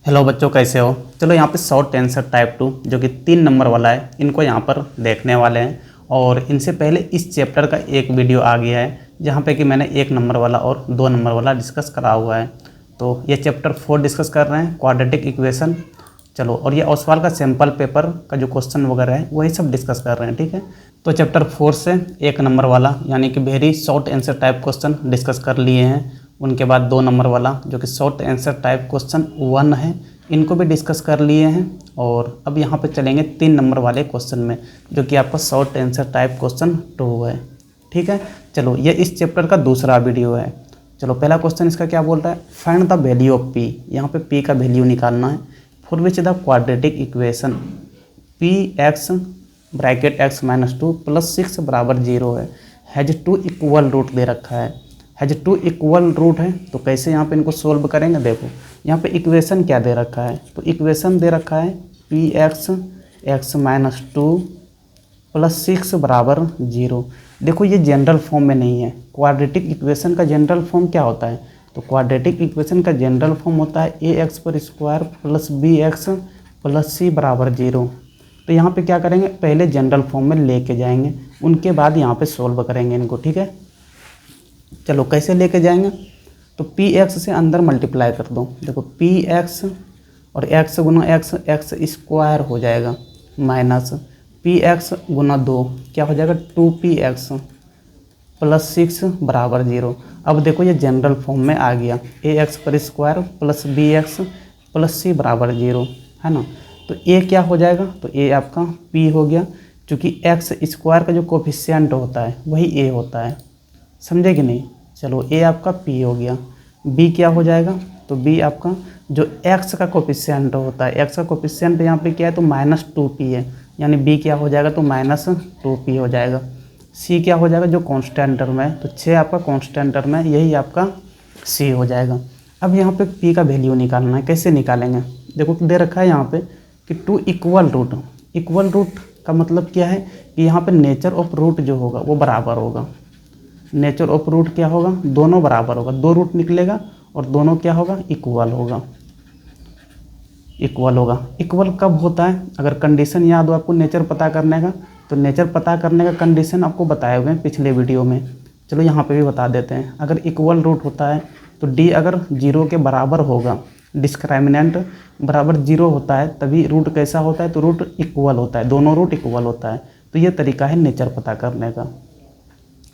Hello बच्चों, कैसे हो। चलो यहाँ पे शॉर्ट आंसर टाइप 2 जो कि 3 नंबर वाला है, इनको यहाँ पर देखने वाले हैं। और इनसे पहले इस चैप्टर का एक वीडियो आ गया है जहाँ पे कि मैंने 1 नंबर वाला और 2 नंबर वाला डिस्कस करा हुआ है। तो ये चैप्टर 4 डिस्कस कर रहे हैं, क्वाड्रेटिक इक्वेशन। चलो, और ये ओसवाल का सैम्पल पेपर का जो क्वेश्चन वगैरह है वही सब डिस्कस कर रहे हैं, ठीक है। तो चैप्टर 4 से 1 नंबर वाला यानी कि very short answer type question discuss कर लिए हैं। उनके बाद 2 नंबर वाला जो कि शॉर्ट आंसर टाइप क्वेश्चन 1 है, इनको भी डिस्कस कर लिए हैं। और अब यहाँ पे चलेंगे 3 नंबर वाले क्वेश्चन में जो कि आपका शॉर्ट आंसर टाइप क्वेश्चन 2 है, ठीक है। चलो, ये इस चैप्टर का दूसरा वीडियो है। चलो, पहला क्वेश्चन इसका क्या बोल रहा है, find the value of P. यहाँ पे पी का वैल्यू निकालना है। For which the quadratic equation P x bracket x minus 2 plus 6 बराबर 0 है, हैज 2 इक्वल रूट दे रखा है। हैज 2 इक्वल रूट है तो कैसे यहाँ पे इनको सोल्व करेंगे। देखो यहाँ पे इक्वेशन क्या दे रखा है, तो इक्वेशन दे रखा है P x x minus 2 plus 6 बराबर 0। देखो ये जनरल फॉर्म में नहीं है। क्वाड्रेटिक इक्वेशन का जनरल फॉर्म क्या होता है, तो क्वाड्रेटिक इक्वेशन का जनरल फॉर्म होता है ए एक्स पर square plus b x plus c बराबर 0। तो यहाँ पे क्या करेंगे, पहले जनरल फॉर्म में लेके जाएंगे, उनके बाद यहाँ पे सोल्व करेंगे इनको, ठीक है। चलो, कैसे लेके जाएंगे, तो पी एक्स से अंदर मल्टीप्लाई कर दो। देखो पी एक्स और एक्स गुना एक्स एक्स स्क्वायर हो जाएगा माइनस पी एक्स गुना 2 क्या हो जाएगा 2px प्लस 6 बराबर 0। अब देखो ये जनरल फॉर्म में आ गया, ए एक्स पर square plus b x plus c बराबर 0 है ना। तो ए क्या हो जाएगा, तो ए आपका p हो गया, क्योंकि एक्स स्क्वायर का जो कोफिशिएंट होता है वही a होता है, समझे कि नहीं। चलो, ए आपका p हो गया। b क्या हो जाएगा, तो b आपका जो x का कोफिशिएंट होता है, x का कोफिशिएंट यहाँ पे क्या है तो -2p है, यानी b क्या हो जाएगा तो -2p हो जाएगा। c क्या हो जाएगा, जो कांस्टेंट टर्म है, तो 6 आपका कांस्टेंट टर्म है, यही आपका c हो जाएगा। अब यहाँ पे p का वैल्यू निकालना है, कैसे निकालेंगे। देखो दे रखा है यहाँ पे कि 2 इक्वल रूट। इक्वल रूट का मतलब क्या है कि यहाँ पे नेचर ऑफ रूट जो होगा वो बराबर होगा। नेचर ऑफ रूट क्या होगा, दोनों बराबर होगा, 2 रूट निकलेगा और दोनों क्या होगा इक्वल होगा। इक्वल होगा, इक्वल कब होता है, अगर कंडीशन याद हो आपको नेचर पता करने का, तो नेचर पता करने का कंडीशन आपको बताए हुए हैं पिछले वीडियो में। चलो यहाँ पे भी बता देते हैं। अगर इक्वल रूट होता है तो डी अगर 0 के बराबर होगा, डिस्क्रिमिनेंट बराबर 0 होता है, तभी रूट कैसा होता है, तो रूट इक्वल होता है, दोनों रूट इक्वल होता है। तो ये तरीका है नेचर पता करने का।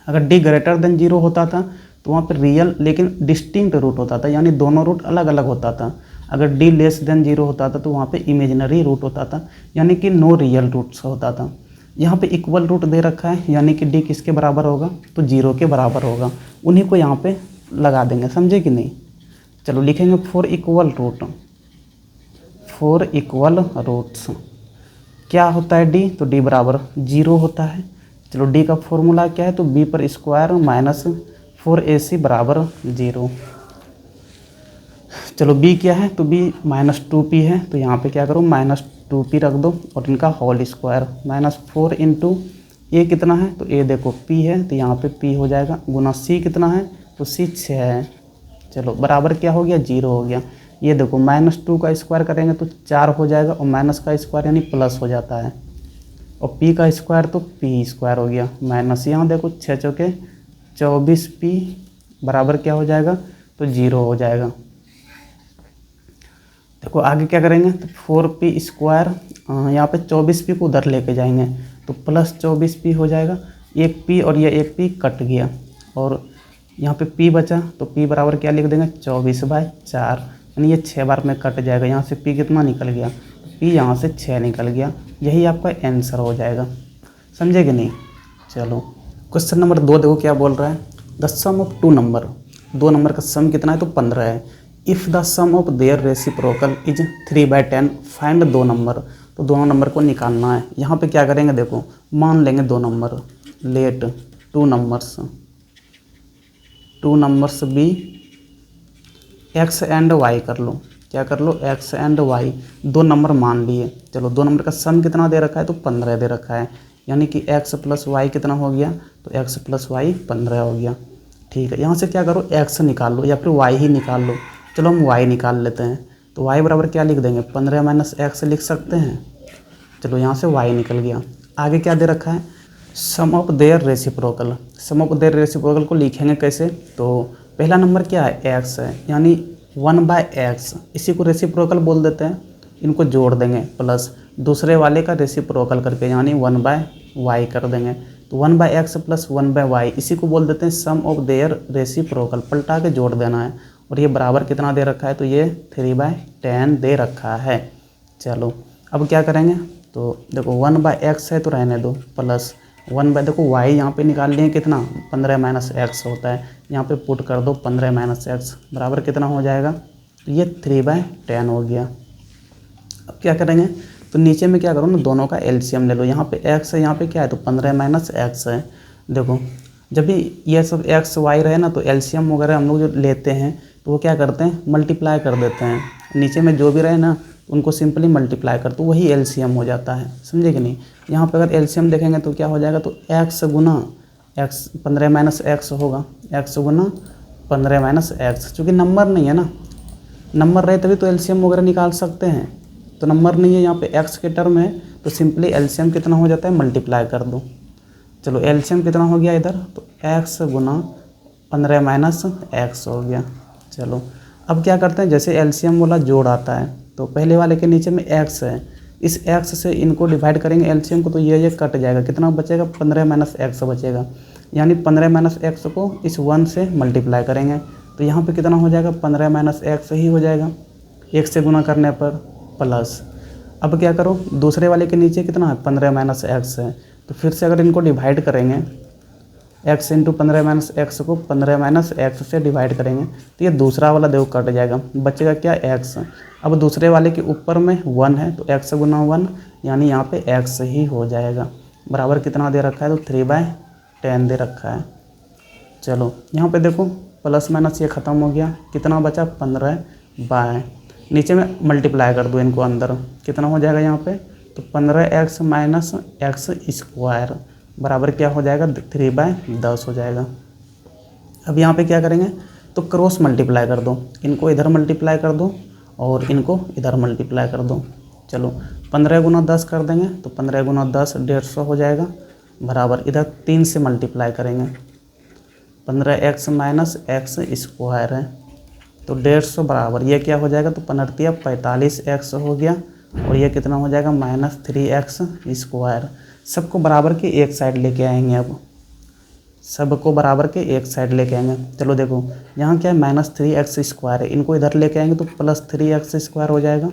अगर डी ग्रेटर देन 0 होता था तो वहाँ पर रियल लेकिन डिस्टिंक्ट रूट होता था, यानी दोनों रूट अलग अलग होता था। अगर डी लेस देन 0 होता था तो वहाँ पे इमेजिनरी रूट होता था, यानी कि नो रियल रूट्स होता था। यहाँ पे इक्वल रूट दे रखा है, यानी कि डी किसके बराबर होगा, तो 0 के बराबर होगा, उन्हीं को यहाँ पे लगा देंगे, समझे कि नहीं। चलो लिखेंगे for equal root. For equal roots क्या होता है डी, तो डी बराबर 0 होता है। चलो डी का फॉर्मूला क्या है, तो बी पर स्क्वायर माइनस 4ac बराबर 0। चलो बी क्या है, तो बी -2p है, तो यहाँ पे क्या करो -2p रख दो और इनका होल स्क्वायर -4 इंटू ए कितना है, तो ए देखो p है, तो यहाँ पे p हो जाएगा, गुना c कितना है, तो c 6 है। चलो बराबर क्या हो गया 0 हो गया। ये देखो -2 का स्क्वायर करेंगे तो 4 हो जाएगा, और माइनस का स्क्वायर यानी प्लस हो जाता है, और p का स्क्वायर तो p स्क्वायर हो गया, माइनस यहाँ देखो 6 चौके 24p बराबर क्या हो जाएगा, तो 0 हो जाएगा। देखो आगे क्या करेंगे, तो 4p स्क्वायर यहाँ पे 24p को उधर लेके जाएंगे तो प्लस 24p हो जाएगा। एक p और ये एक p कट गया, और यहाँ पे p बचा, तो p बराबर क्या लिख देंगे 24/4, यानी ये 6 बार में कट जाएगा। यहाँ से p कितना निकल गया, p यहाँ से 6 निकल गया, यही आपका आंसर हो जाएगा, समझे कि नहीं। चलो क्वेश्चन नंबर 2 देखो क्या बोल रहा है, the sum of 2 number. 2 number का सम कितना है, तो 15 है। If the sum of their reciprocal is 3/10 find 2 number. तो दोनों नंबर को निकालना है। यहाँ पे क्या करेंगे, देखो मान लेंगे 2 number, let 2 numbers be x and y कर लो। क्या कर लो, एक्स एंड वाई 2 नंबर मान लिए। चलो 2 नंबर का सम कितना दे रखा है, तो 15 दे रखा है, यानी कि x प्लस वाई कितना हो गया, तो x प्लस वाई 15 हो गया। ठीक है, यहाँ से क्या करो x निकाल लो या फिर y ही निकाल लो। चलो हम y निकाल लेते हैं। तो y बराबर क्या लिख देंगे, 15 माइनस एक्स लिख सकते हैं। चलो यहाँ से y निकल गया। आगे क्या दे रखा है, sum of their reciprocal. Sum of their reciprocal को लिखेंगे कैसे, तो पहला नंबर क्या है, x है, यानी 1/x, इसी को रेसिप्रोकल बोल देते हैं। इनको जोड़ देंगे प्लस दूसरे वाले का रेसिप्रोकल करके, यानी 1/y कर देंगे। तो 1/x प्लस 1/y, इसी को बोल देते हैं सम ऑफ देयर रेसिप्रोकल। पलटा के जोड़ देना है। और ये बराबर कितना दे रखा है, तो ये 3/10 दे रखा है। चलो अब क्या करेंगे, तो देखो 1/x है तो रहने दो, प्लस 1/, देखो y यहाँ पे निकाल लिए कितना, 15 माइनस एक्स होता है, यहाँ पे पुट कर दो 15 माइनस एक्स बराबर कितना हो जाएगा, तो ये 3/10 हो गया। अब क्या करेंगे, तो नीचे में क्या करो ना, दोनों का एलसीएम ले लो। यहाँ पे x है, यहाँ पे क्या है, तो 15 माइनस एक्स है। देखो जब भी ये सब x y रहे ना, तो एलसीएम वगैरह हम लोग जो लेते हैं तो वो क्या करते हैं, मल्टीप्लाई कर देते हैं। नीचे में जो भी रहे ना उनको सिंपली मल्टीप्लाई कर, तो वही एलसीएम हो जाता है, समझे कि नहीं। यहाँ पे अगर एलसीएम देखेंगे तो क्या हो जाएगा, तो x गुना x 15 माइनस एक्स होगा, x गुना 15 माइनस एक्स। चूँकि नंबर नहीं है ना, नंबर रहे तभी तो एलसीएम वगैरह निकाल सकते हैं, तो नंबर नहीं है यहाँ पे, x के टर्म है, तो सिंपली एलसीएम कितना हो जाता है, मल्टीप्लाई कर दो। चलो एलसीएम कितना हो गया इधर, तो x गुना 15 माइनस एक्स हो गया। चलो अब क्या करते हैं, जैसे एलसीएम वाला जोड़ आता है तो पहले वाले के नीचे में x है, इस x से इनको डिवाइड करेंगे एलसीएम को, तो ये कट जाएगा, कितना बचेगा, 15 माइनस एक्स बचेगा। यानी 15 माइनस एक्स को इस 1 से मल्टीप्लाई करेंगे, तो यहाँ पे कितना हो जाएगा, 15 माइनस एक्स ही हो जाएगा, 1 से गुना करने पर प्लस। अब क्या करो, दूसरे वाले के नीचे कितना है, 15 माइनस एक्स है, तो फिर से अगर इनको डिवाइड करेंगे, x इंटू 15 माइनस एक्स को 15 माइनस एक्स से डिवाइड करेंगे, तो ये दूसरा वाला देखो कट जाएगा, बचेगा क्या, x। अब दूसरे वाले के ऊपर में 1 है, तो x गुना 1, यानी यहाँ पे x ही हो जाएगा। बराबर कितना दे रखा है, तो 3/10 दे रखा है। चलो यहाँ पे देखो प्लस माइनस ये ख़त्म हो गया, कितना बचा, 15/, नीचे में मल्टीप्लाई कर दो इनको अंदर, कितना हो जाएगा यहाँ पे, तो 15x माइनस एक्स स्क्वायर बराबर क्या हो जाएगा, 3/10 हो जाएगा। अब यहाँ पे क्या करेंगे, तो क्रॉस मल्टीप्लाई कर दो, इनको इधर मल्टीप्लाई कर दो और इनको इधर मल्टीप्लाई कर दो। चलो 15 गुना 10 कर देंगे, तो 15 गुना 10 150 हो जाएगा, बराबर इधर 3 से मल्टीप्लाई करेंगे, 15x माइनस एक्स स्क्वायर है, तो 150 बराबर ये क्या हो जाएगा, तो 45x हो गया, और ये कितना हो जाएगा, माइनस 3x स्क्वायर। सबको बराबर के एक साइड लेके आएंगे, अब सबको बराबर के एक साइड लेके आएंगे। चलो देखो यहाँ क्या है, माइनस 3x स्क्वायर है, इनको इधर लेके आएंगे तो प्लस 3x स्क्वायर हो जाएगा।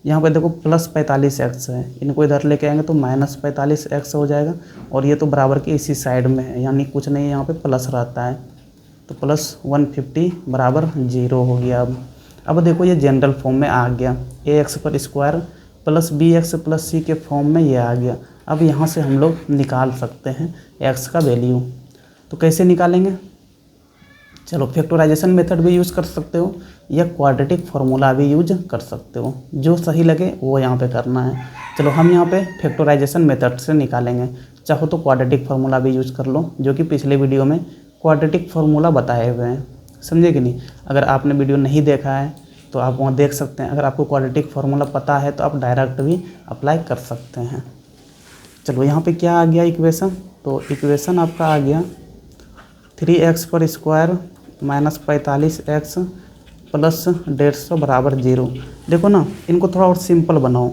यहाँ पे देखो प्लस 45x है, इनको इधर लेके आएंगे तो माइनस 45x हो जाएगा, और ये तो बराबर के इसी साइड में है, यानी कुछ नहीं, यहाँ पे प्लस रहता है, तो प्लस 150 बराबर 0 हो गया। अब देखो ये जनरल फॉर्म में आ गया, ax पर square plus bx plus c के फॉर्म में ये आ गया। अब यहाँ से हम लोग निकाल सकते हैं x का वैल्यू, तो कैसे निकालेंगे, चलो फैक्टराइजेशन मेथड भी यूज़ कर सकते हो या क्वाड्रेटिक फार्मूला भी यूज कर सकते हो, जो सही लगे वो यहाँ पे करना है। चलो हम यहाँ पे फैक्टराइजेशन मेथड से निकालेंगे, चाहो तो क्वाड्रेटिक फार्मूला भी यूज़ कर लो, जो कि पिछले वीडियो में क्वाड्रेटिक फार्मूला बताए हुए हैं, समझे कि नहीं। अगर आपने वीडियो नहीं देखा है तो आप वहाँ देख सकते हैं, अगर आपको क्वाड्रेटिक फार्मूला पता है तो आप डायरेक्ट भी अप्लाई कर सकते हैं। चलो यहाँ पे क्या आ गया इक्वेशन, तो इक्वेशन आपका आ गया 3x पर स्क्वायर माइनस 45x प्लस 150 बराबर 0। देखो ना, इनको थोड़ा और सिंपल बनाओ,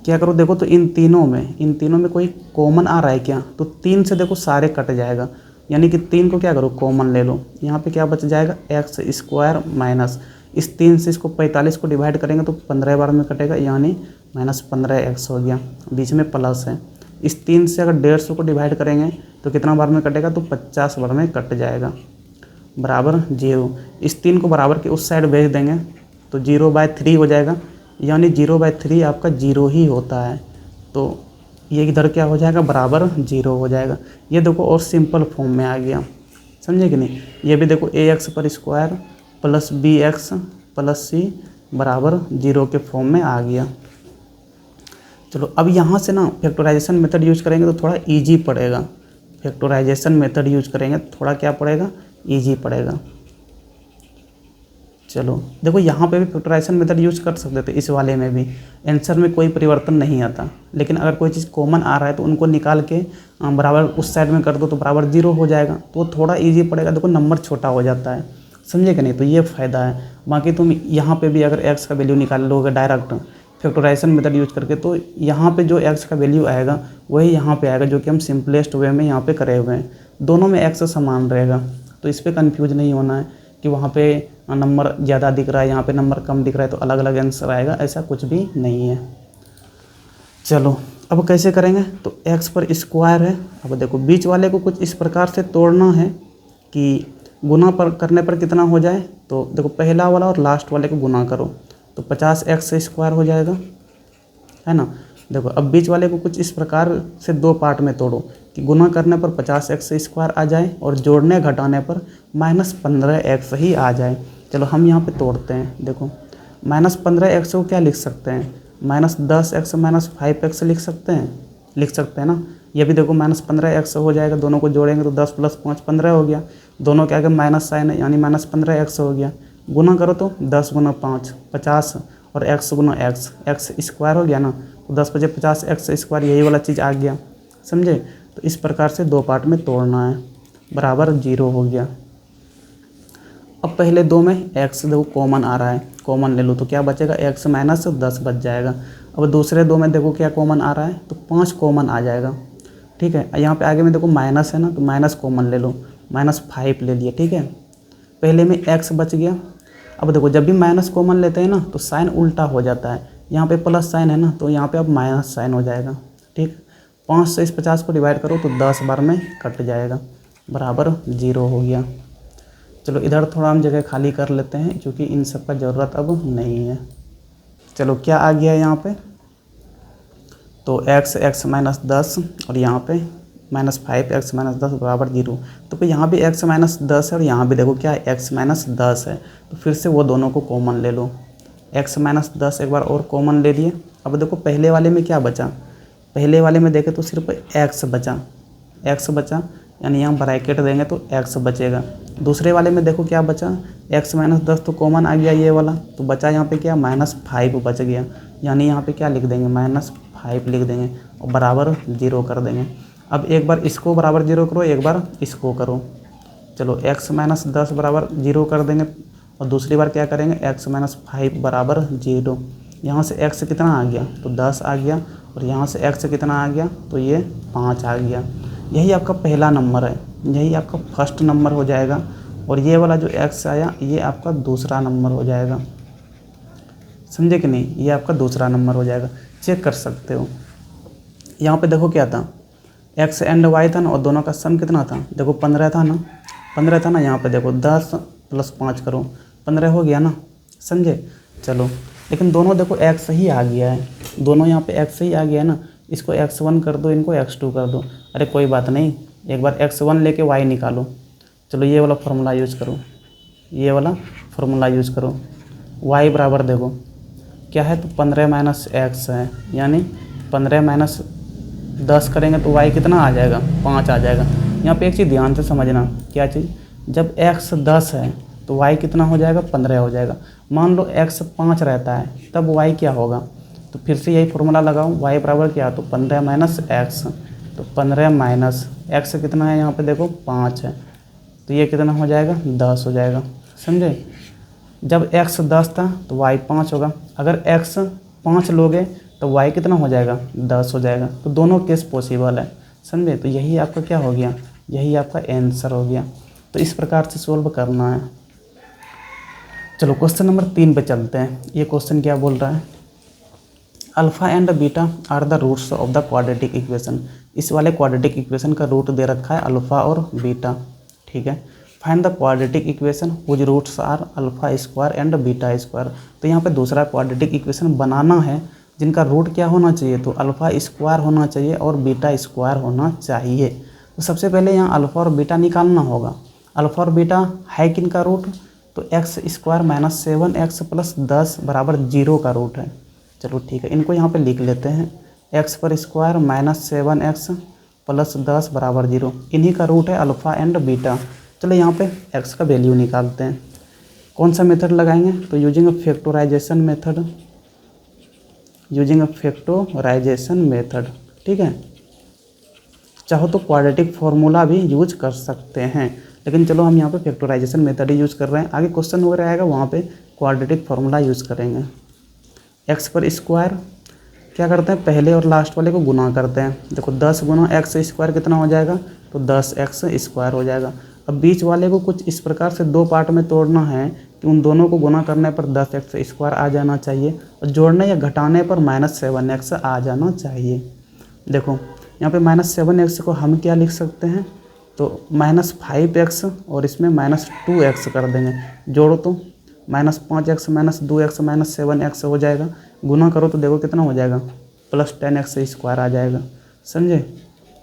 क्या करो, देखो तो इन तीनों में कोई कॉमन आ रहा है क्या, तो 3 से देखो सारे कट जाएगा, यानी कि 3 को क्या करो, कॉमन ले लो। यहाँ पे क्या बच जाएगा, एक्स स्क्वायर माइनस इस 3 से इसको 45 को डिवाइड करेंगे तो 15 बार में कटेगा, यानी माइनस 15x हो गया, बीच में प्लस है। इस 3 से अगर 150 को डिवाइड करेंगे तो कितना बार में कटेगा, तो 50 बार में कट जाएगा, बराबर 0। इस 3 को बराबर के उस साइड भेज देंगे तो 0/3 हो जाएगा, यानी 0/3 आपका 0 ही होता है, तो ये इधर क्या हो जाएगा, बराबर 0 हो जाएगा। ये देखो और सिंपल फॉर्म में आ गया, समझे कि नहीं। ये भी देखो ax पर square plus bx plus c बराबर 0 के फॉर्म में आ गया। चलो अब यहाँ से ना फैक्टराइजेशन मेथड यूज करेंगे तो थोड़ा इजी पड़ेगा, फैक्टराइजेशन मेथड यूज करेंगे थोड़ा क्या पड़ेगा, इजी पड़ेगा। चलो देखो यहाँ पे भी फैक्टराइजेशन मेथड यूज़ कर सकते थे, इस वाले में भी आंसर में कोई परिवर्तन नहीं आता। लेकिन अगर कोई चीज़ कॉमन आ रहा है तो उनको निकाल के बराबर उस साइड में कर दो तो बराबर 0 हो जाएगा, तो थोड़ा इजी पड़ेगा, देखो नंबर छोटा हो जाता है, समझे कि नहीं। तो ये फ़ायदा है। बाकी तुम यहाँ पे भी अगर x का वैल्यू निकाल लोगे डायरेक्ट फैक्टराइजेशन मेथड यूज़ करके, तो यहाँ पे जो x का वैल्यू आएगा वही यहाँ पे आएगा, जो कि हम सिंपलेस्ट वे में यहाँ पे करे हुए हैं। दोनों में x समान रहेगा, तो इस पर कन्फ्यूज नहीं होना है कि वहाँ पे नंबर ज़्यादा दिख रहा है, यहाँ पे नंबर कम दिख रहा है तो अलग अलग आंसर आएगा, ऐसा कुछ भी नहीं है। चलो अब कैसे करेंगे, तो x पर स्क्वायर है। अब देखो बीच वाले को कुछ इस प्रकार से तोड़ना है कि गुना पर करने पर कितना हो जाए। तो देखो पहला वाला और लास्ट वाले को गुना करो तो 50x स्क्वायर हो जाएगा, है ना। देखो अब बीच वाले को कुछ इस प्रकार से दो पार्ट में तोड़ो कि गुना करने पर 50x स्क्वायर आ जाए और जोड़ने घटाने पर -15x ही आ जाए। चलो हम यहाँ पे तोड़ते हैं। देखो -15x को क्या लिख सकते हैं, -10x -5x लिख सकते हैं ना। ये भी देखो -15x हो जाएगा, दोनों को जोड़ेंगे तो 10 + 5 15 हो गया, दोनों के आगे माइनस साइन है यानी -15x हो गया। गुना करो तो 10 × 5 50 और x × x स्क्वायर हो गया ना, तो 10 × 5 50x स्क्वायर, यही वाला चीज़ आ गया, समझे। तो इस प्रकार से दो पार्ट में तोड़ना है, बराबर 0 हो गया। अब पहले दो में x देखो कॉमन आ रहा है, कॉमन ले लो तो क्या बचेगा, x - 10 बच जाएगा। अब दूसरे दो में देखो क्या कॉमन आ रहा है, तो 5 कॉमन आ जाएगा, ठीक है। यहाँ पे आगे में देखो माइनस है ना, तो माइनस कॉमन ले लो, -5 ले लिए, ठीक है। पहले में x बच गया। अब देखो जब भी माइनस कॉमन लेते हैं ना तो साइन उल्टा हो जाता है, यहाँ पे प्लस साइन है ना, तो यहाँ पे अब माइनस साइन हो जाएगा, ठीक। 5 से इस 50 को डिवाइड करो तो 10 बार में कट जाएगा, बराबर 0 हो गया। चलो इधर थोड़ा हम जगह खाली कर लेते हैं क्योंकि इन सब का ज़रूरत अब नहीं है। चलो क्या आ गया यहाँ पे, तो x - 10 और यहाँ पे -5x - 10 बराबर 0। तो फिर यहाँ भी x - 10 है और यहाँ भी देखो क्या है, x - 10 है, तो फिर से वो दोनों को कॉमन ले लो। x - 10 एक बार और कॉमन ले लिए। अब देखो पहले वाले में क्या बचा, पहले वाले में देखें तो सिर्फ x बचा, यानी यहाँ ब्रैकेट देंगे तो x बचेगा। दूसरे वाले में देखो क्या बचा, x - 10 तो कॉमन आ गया ये वाला, तो बचा यहाँ पे क्या -5 बच गया, यानी यहाँ पे क्या लिख देंगे, -5 लिख देंगे और बराबर 0 कर देंगे। अब एक बार इसको बराबर 0 करो, एक बार इसको करो। चलो x - 10 बराबर 0 कर देंगे और दूसरी बार क्या करेंगे, x - 5 बराबर 0। यहाँ से x कितना आ गया, तो 10 आ गया, और यहाँ से x कितना आ गया, तो ये 5 आ गया। यही आपका पहला नंबर है, यही आपका फर्स्ट नंबर हो जाएगा, और ये वाला जो x आया ये आपका दूसरा नंबर हो जाएगा, समझे कि नहीं, ये आपका दूसरा नंबर हो जाएगा। चेक कर सकते हो। यहाँ पे देखो क्या था, x एंड y था ना, और दोनों का सम कितना था, देखो 15 था ना। यहाँ पे देखो 10 + 5 करो, 15 हो गया ना, समझे। चलो लेकिन दोनों देखो x ही आ गया है, दोनों यहाँ पे x ही आ गया है ना, इसको x1 कर दो, इनको x2 कर दो। अरे कोई बात नहीं, एक बार x1 लेके y निकालो। चलो ये वाला फार्मूला यूज़ करो, y बराबर देखो क्या है, तो 15 - x है, यानी 15 - 10 करेंगे तो y कितना आ जाएगा, 5 आ जाएगा। यहाँ पे एक चीज़ ध्यान से समझना, क्या चीज़, जब x 10 है तो y कितना हो जाएगा, 15 हो जाएगा। मान लो x 5 रहता है तब y क्या होगा, तो फिर से यही फार्मूला लगाओ, y बराबर क्या, तो 15 - x, तो 15 - x कितना है, यहाँ पे देखो 5 है, तो ये कितना हो जाएगा, 10 हो जाएगा, समझे। जब x 10 था तो y 5 होगा, अगर x 5 लोगे तो y कितना हो जाएगा, 10 हो जाएगा। तो दोनों केस पॉसिबल है, समझे। तो यही आपका क्या हो गया, यही आपका आंसर हो गया। तो इस प्रकार से सोल्व करना है। चलो क्वेश्चन नंबर 3 पे चलते हैं। ये क्वेश्चन क्या बोल रहा है, alpha and beta are the roots of the quadratic equation. इस वाले क्वाड्रेटिक इक्वेशन का रूट दे रखा है अल्फ़ा और बीटा, ठीक है। Find the quadratic equation whose roots are alpha square and beta square. तो यहाँ पे दूसरा क्वाड्रेटिक इक्वेशन बनाना है जिनका रूट क्या होना चाहिए, तो अल्फ़ा स्क्वायर होना चाहिए और बीटा स्क्वायर होना चाहिए। तो सबसे पहले यहाँ अल्फ़ा और बीटा निकालना होगा। अल्फ़ा और बीटा है किनका रूट, तो x² - 7x + 10 बराबर 0 का रूट है। चलो ठीक है, इनको यहाँ पे लिख लेते हैं, x² - 7x + 10 बराबर 0, इन्हीं का रूट है अल्फ़ा एंड बीटा। चलो यहाँ पे x का वैल्यू निकालते हैं। कौन सा मेथड लगाएंगे, तो using a factorization method, using a factorization method. ठीक है, चाहो तो क्वाड्रेटिक फार्मूला भी यूज कर सकते हैं, लेकिन चलो हम यहाँ पे फैक्टराइजेशन मेथड ही यूज़ कर रहे हैं। आगे क्वेश्चन वगैरह आएगा वहाँ पे क्वाड्रेटिक फार्मूला यूज़ करेंगे। एक्स पर स्क्वायर क्या करते हैं, पहले और लास्ट वाले को गुना करते हैं। देखो 10 गुना एक्स स्क्वायर कितना हो जाएगा, तो 10x स्क्वायर हो जाएगा। अब बीच वाले को कुछ इस प्रकार से दो पार्ट में तोड़ना है कि उन दोनों को गुना करने पर 10x स्क्वायर आ जाना चाहिए और जोड़ने या घटाने पर -7x आ जाना चाहिए। देखो यहाँ पे -7x को हम क्या लिख सकते हैं, तो -5x और इसमें -2x कर देंगे। जोड़ो तो -5x -2x -7x हो जाएगा। गुना करो तो देखो कितना हो जाएगा, +10x स्क्वायर आ जाएगा। समझे,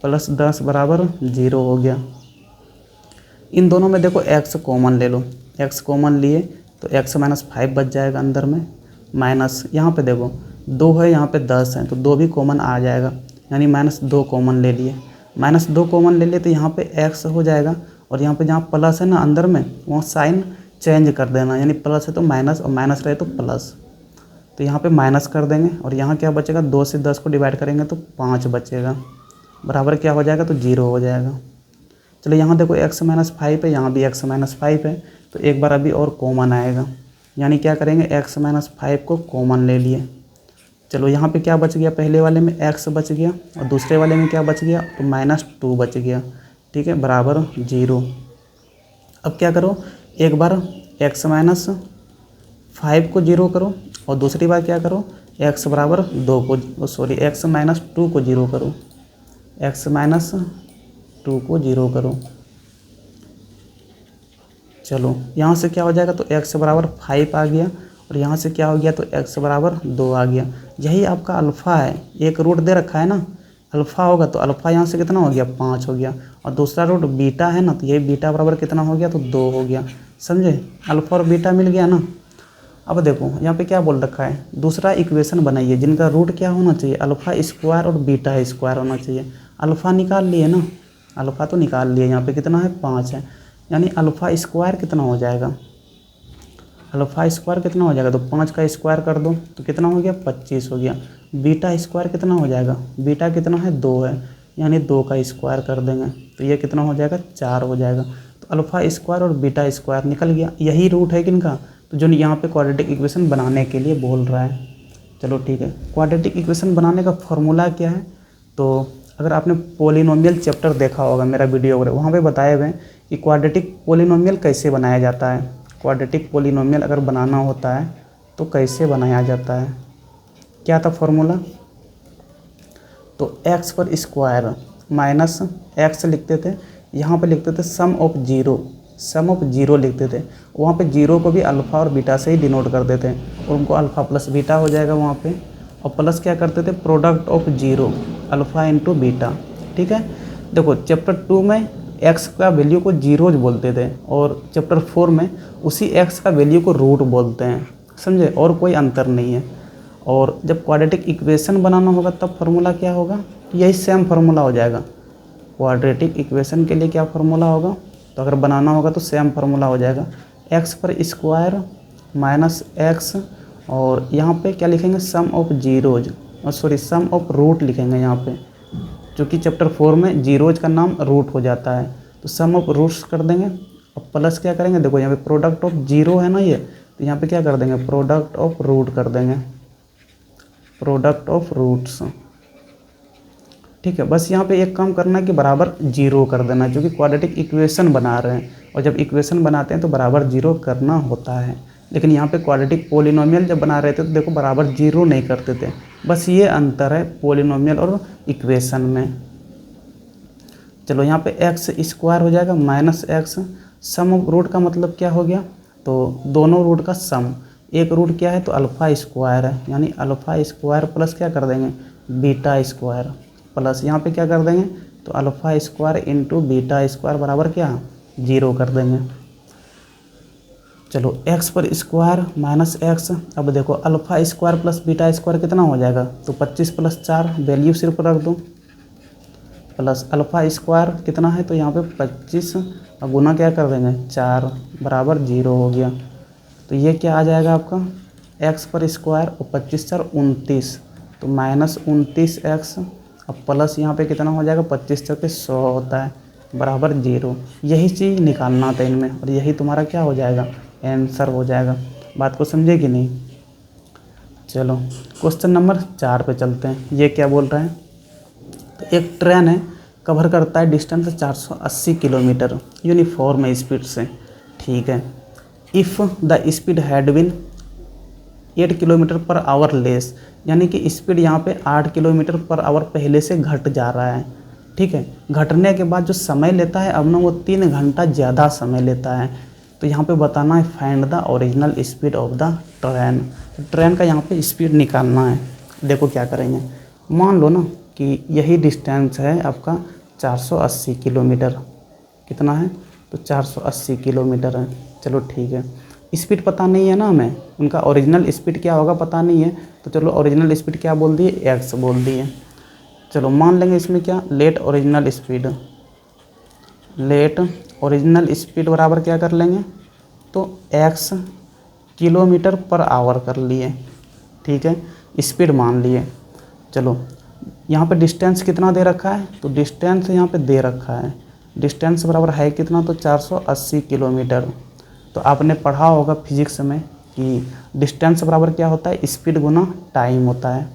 +10 बराबर 0 हो गया। इन दोनों में देखो x कॉमन ले लो, x कॉमन लिए तो x -5 बच जाएगा अंदर में, माइनस यहाँ पे देखो 2 है, यहाँ पे 10 है, तो 2 भी कॉमन आ जाएगा, यानी -2 कॉमन ले लिए। -2 कॉमन ले लिए तो यहाँ पे x हो जाएगा, और यहाँ पे जहाँ प्लस है ना अंदर में, वहाँ साइन चेंज कर देना, यानी प्लस है तो माइनस और माइनस रहे तो प्लस, तो यहाँ पे माइनस कर देंगे। और यहाँ क्या बचेगा, 2 से 10 को डिवाइड करेंगे तो 5 बचेगा, बराबर क्या हो जाएगा, तो 0 हो जाएगा। चलो यहाँ देखो x -5 है, यहाँ भी x -5 है, तो एक बार अभी और कॉमन आएगा, यानी क्या करेंगे, x -5 को कॉमन ले लिए। चलो यहाँ पे क्या बच गया, पहले वाले में x बच गया और दूसरे वाले में क्या बच गया, तो -2 बच गया। ठीक है, बराबर 0। अब क्या करो, एक बार x -5 को 0 करो और दूसरी बार क्या करो, x बराबर 2 को x -2 को 0 करो, x -2 को 0 करो। चलो यहाँ से क्या हो जाएगा, तो x बराबर 5 आ गया, और यहाँ से क्या हो गया, तो x बराबर 2 आ गया। यही आपका अल्फ़ा है, एक रूट दे रखा है ना, अल्फ़ा होगा तो अल्फ़ा यहाँ से कितना हो गया, 5 हो गया, और दूसरा रूट बीटा है ना, तो यही बीटा बराबर कितना हो गया, तो 2 हो गया। समझे, अल्फ़ा और बीटा मिल गया ना। अब देखो यहाँ पे क्या बोल रखा है, दूसरा इक्वेशन बनाइए जिनका रूट क्या होना चाहिए, अल्फ़ा स्क्वायर और बीटा स्क्वायर होना चाहिए। अल्फ़ा निकाल लिए ना, अल्फ़ा तो निकाल लिए, यहाँ पे कितना है, 5 है, यानी अल्फ़ा स्क्वायर कितना हो जाएगा, अल्फ़ा स्क्वायर कितना हो जाएगा, तो 5 का स्क्वायर कर दो तो कितना हो गया, 25 हो गया। बीटा स्क्वायर कितना हो जाएगा, बीटा कितना है, 2 है, यानी 2 का स्क्वायर कर देंगे तो ये कितना हो जाएगा, 4 हो जाएगा। तो अल्फ़ा स्क्वायर और बीटा स्क्वायर निकल गया, यही रूट है किनका, तो जो यहाँ पे क्वाड्रेटिक इक्वेशन बनाने के लिए बोल रहा है। चलो ठीक है, क्वाड्रेटिक इक्वेशन बनाने का फॉर्मूला क्या है, तो अगर आपने पॉलिनोमियल चैप्टर देखा होगा मेरा वीडियो वगैरह, वहाँ पे बताए हुए हैं कि क्वाड्रेटिक पॉलिनोमियल कैसे बनाया जाता है। क्वाड्रेटिक पॉलिनोमियल अगर बनाना होता है तो कैसे बनाया जाता है, क्या था फॉर्मूला, तो x पर स्क्वायर माइनस x लिखते थे, यहाँ पे लिखते थे सम ऑफ जीरो लिखते थे, वहाँ पे जीरो को भी अल्फ़ा और बीटा से ही डिनोट करते थे, और उनको अल्फ़ा प्लस बीटा हो जाएगा वहाँ पे, और प्लस क्या करते थे, product of zero alpha into beta. ठीक है, देखो चैप्टर 2 में x का वैल्यू को जीरोज बोलते थे, और चैप्टर 4 में उसी x का वैल्यू को रूट बोलते हैं। समझे, और कोई अंतर नहीं है। और जब क्वाड्रेटिक इक्वेशन बनाना होगा तब फार्मूला क्या होगा, यही सेम फार्मूला हो जाएगा। क्वाड्रेटिक इक्वेशन के लिए क्या फार्मूला होगा, तो अगर बनाना होगा तो सेम फार्मूला हो जाएगा, x पर स्क्वायर माइनस x, और यहाँ पे क्या लिखेंगे, सम ऑफ जीरोज, और सॉरी सम ऑफ रूट लिखेंगे यहाँ पे, क्योंकि चैप्टर 4 में जीरोज का नाम रूट हो जाता है, तो सम ऑफ रूट्स कर देंगे। अब प्लस क्या करेंगे, देखो यहाँ पे प्रोडक्ट ऑफ जीरो है ना ये, तो यहाँ पे क्या कर देंगे, प्रोडक्ट ऑफ रूट कर देंगे, प्रोडक्ट ऑफ रूट्स। ठीक है, बस यहाँ पे एक काम करना है कि बराबर 0 कर देना है, क्योंकि क्वाड्रेटिक इक्वेशन बना रहे हैं, और जब इक्वेशन बनाते हैं तो बराबर 0 करना होता है। लेकिन यहाँ पे क्वाड्रेटिक पॉलिनोमियल जब बना रहे थे तो देखो बराबर 0 नहीं करते थे, बस ये अंतर है पॉलिनोमियल और इक्वेशन में। चलो यहाँ पे x स्क्वायर हो जाएगा minus x, sum of root का मतलब क्या हो गया, तो दोनों रूट का सम, एक रूट क्या है, तो अल्फ़ा स्क्वायर है, यानी अल्फ़ा स्क्वायर प्लस क्या कर देंगे, बीटा स्क्वायर, प्लस यहाँ पे क्या कर देंगे, तो alpha square into beta square बराबर क्या, 0 कर देंगे। चलो x पर स्क्वायर माइनस x, अब देखो alpha square plus beta square कितना हो जाएगा, तो 25 + 4, वैल्यू सिर्फ रख दो, प्लस अल्फ़ा स्क्वायर कितना है, तो यहाँ पे 25 और गुना क्या कर देंगे, 4 बराबर 0 हो गया। तो ये क्या आ जाएगा आपका x पर स्क्वायर और 25 4 29, तो -29x अब प्लस यहाँ पे कितना हो जाएगा 25 4 के 100 होता है बराबर 0। यही चीज़ निकालना था इनमें और यही तुम्हारा क्या हो जाएगा आंसर हो जाएगा। बात को समझे कि नहीं। चलो क्वेश्चन नंबर 4 पे चलते हैं। ये क्या बोल रहे हैं, तो एक ट्रेन है कवर करता है डिस्टेंस 480 किलोमीटर यूनिफॉर्म स्पीड से, ठीक है। If the speed had been 8 kilometre per hour less, यानी कि स्पीड यहाँ पे 8 किलोमीटर पर आवर पहले से घट जा रहा है, ठीक है। घटने के बाद जो समय लेता है अब ना वो 3 घंटा ज़्यादा समय लेता है। तो यहाँ पे बताना है find the original speed of the train. Train का यहाँ पे स्पीड निकालना है। देखो क्या करेंगे, मान लो ना कि यही डिस्टेंस है आपका 480 किलोमीटर, कितना है तो 480 किलोमीटर है। चलो ठीक है, स्पीड पता नहीं है ना हमें, उनका ओरिजिनल स्पीड क्या होगा पता नहीं है, तो चलो ओरिजिनल स्पीड क्या बोल दिए x बोल दिए। चलो मान लेंगे इसमें क्या let original speed, let original speed बराबर क्या कर लेंगे तो x किलोमीटर पर आवर कर लिए, ठीक है, स्पीड मान लिए। चलो यहाँ पे डिस्टेंस कितना दे रखा है, तो डिस्टेंस यहाँ पे दे रखा है, डिस्टेंस बराबर है कितना तो 480 किलोमीटर। तो आपने पढ़ा होगा फिजिक्स में कि डिस्टेंस बराबर क्या होता है स्पीड गुना टाइम होता है।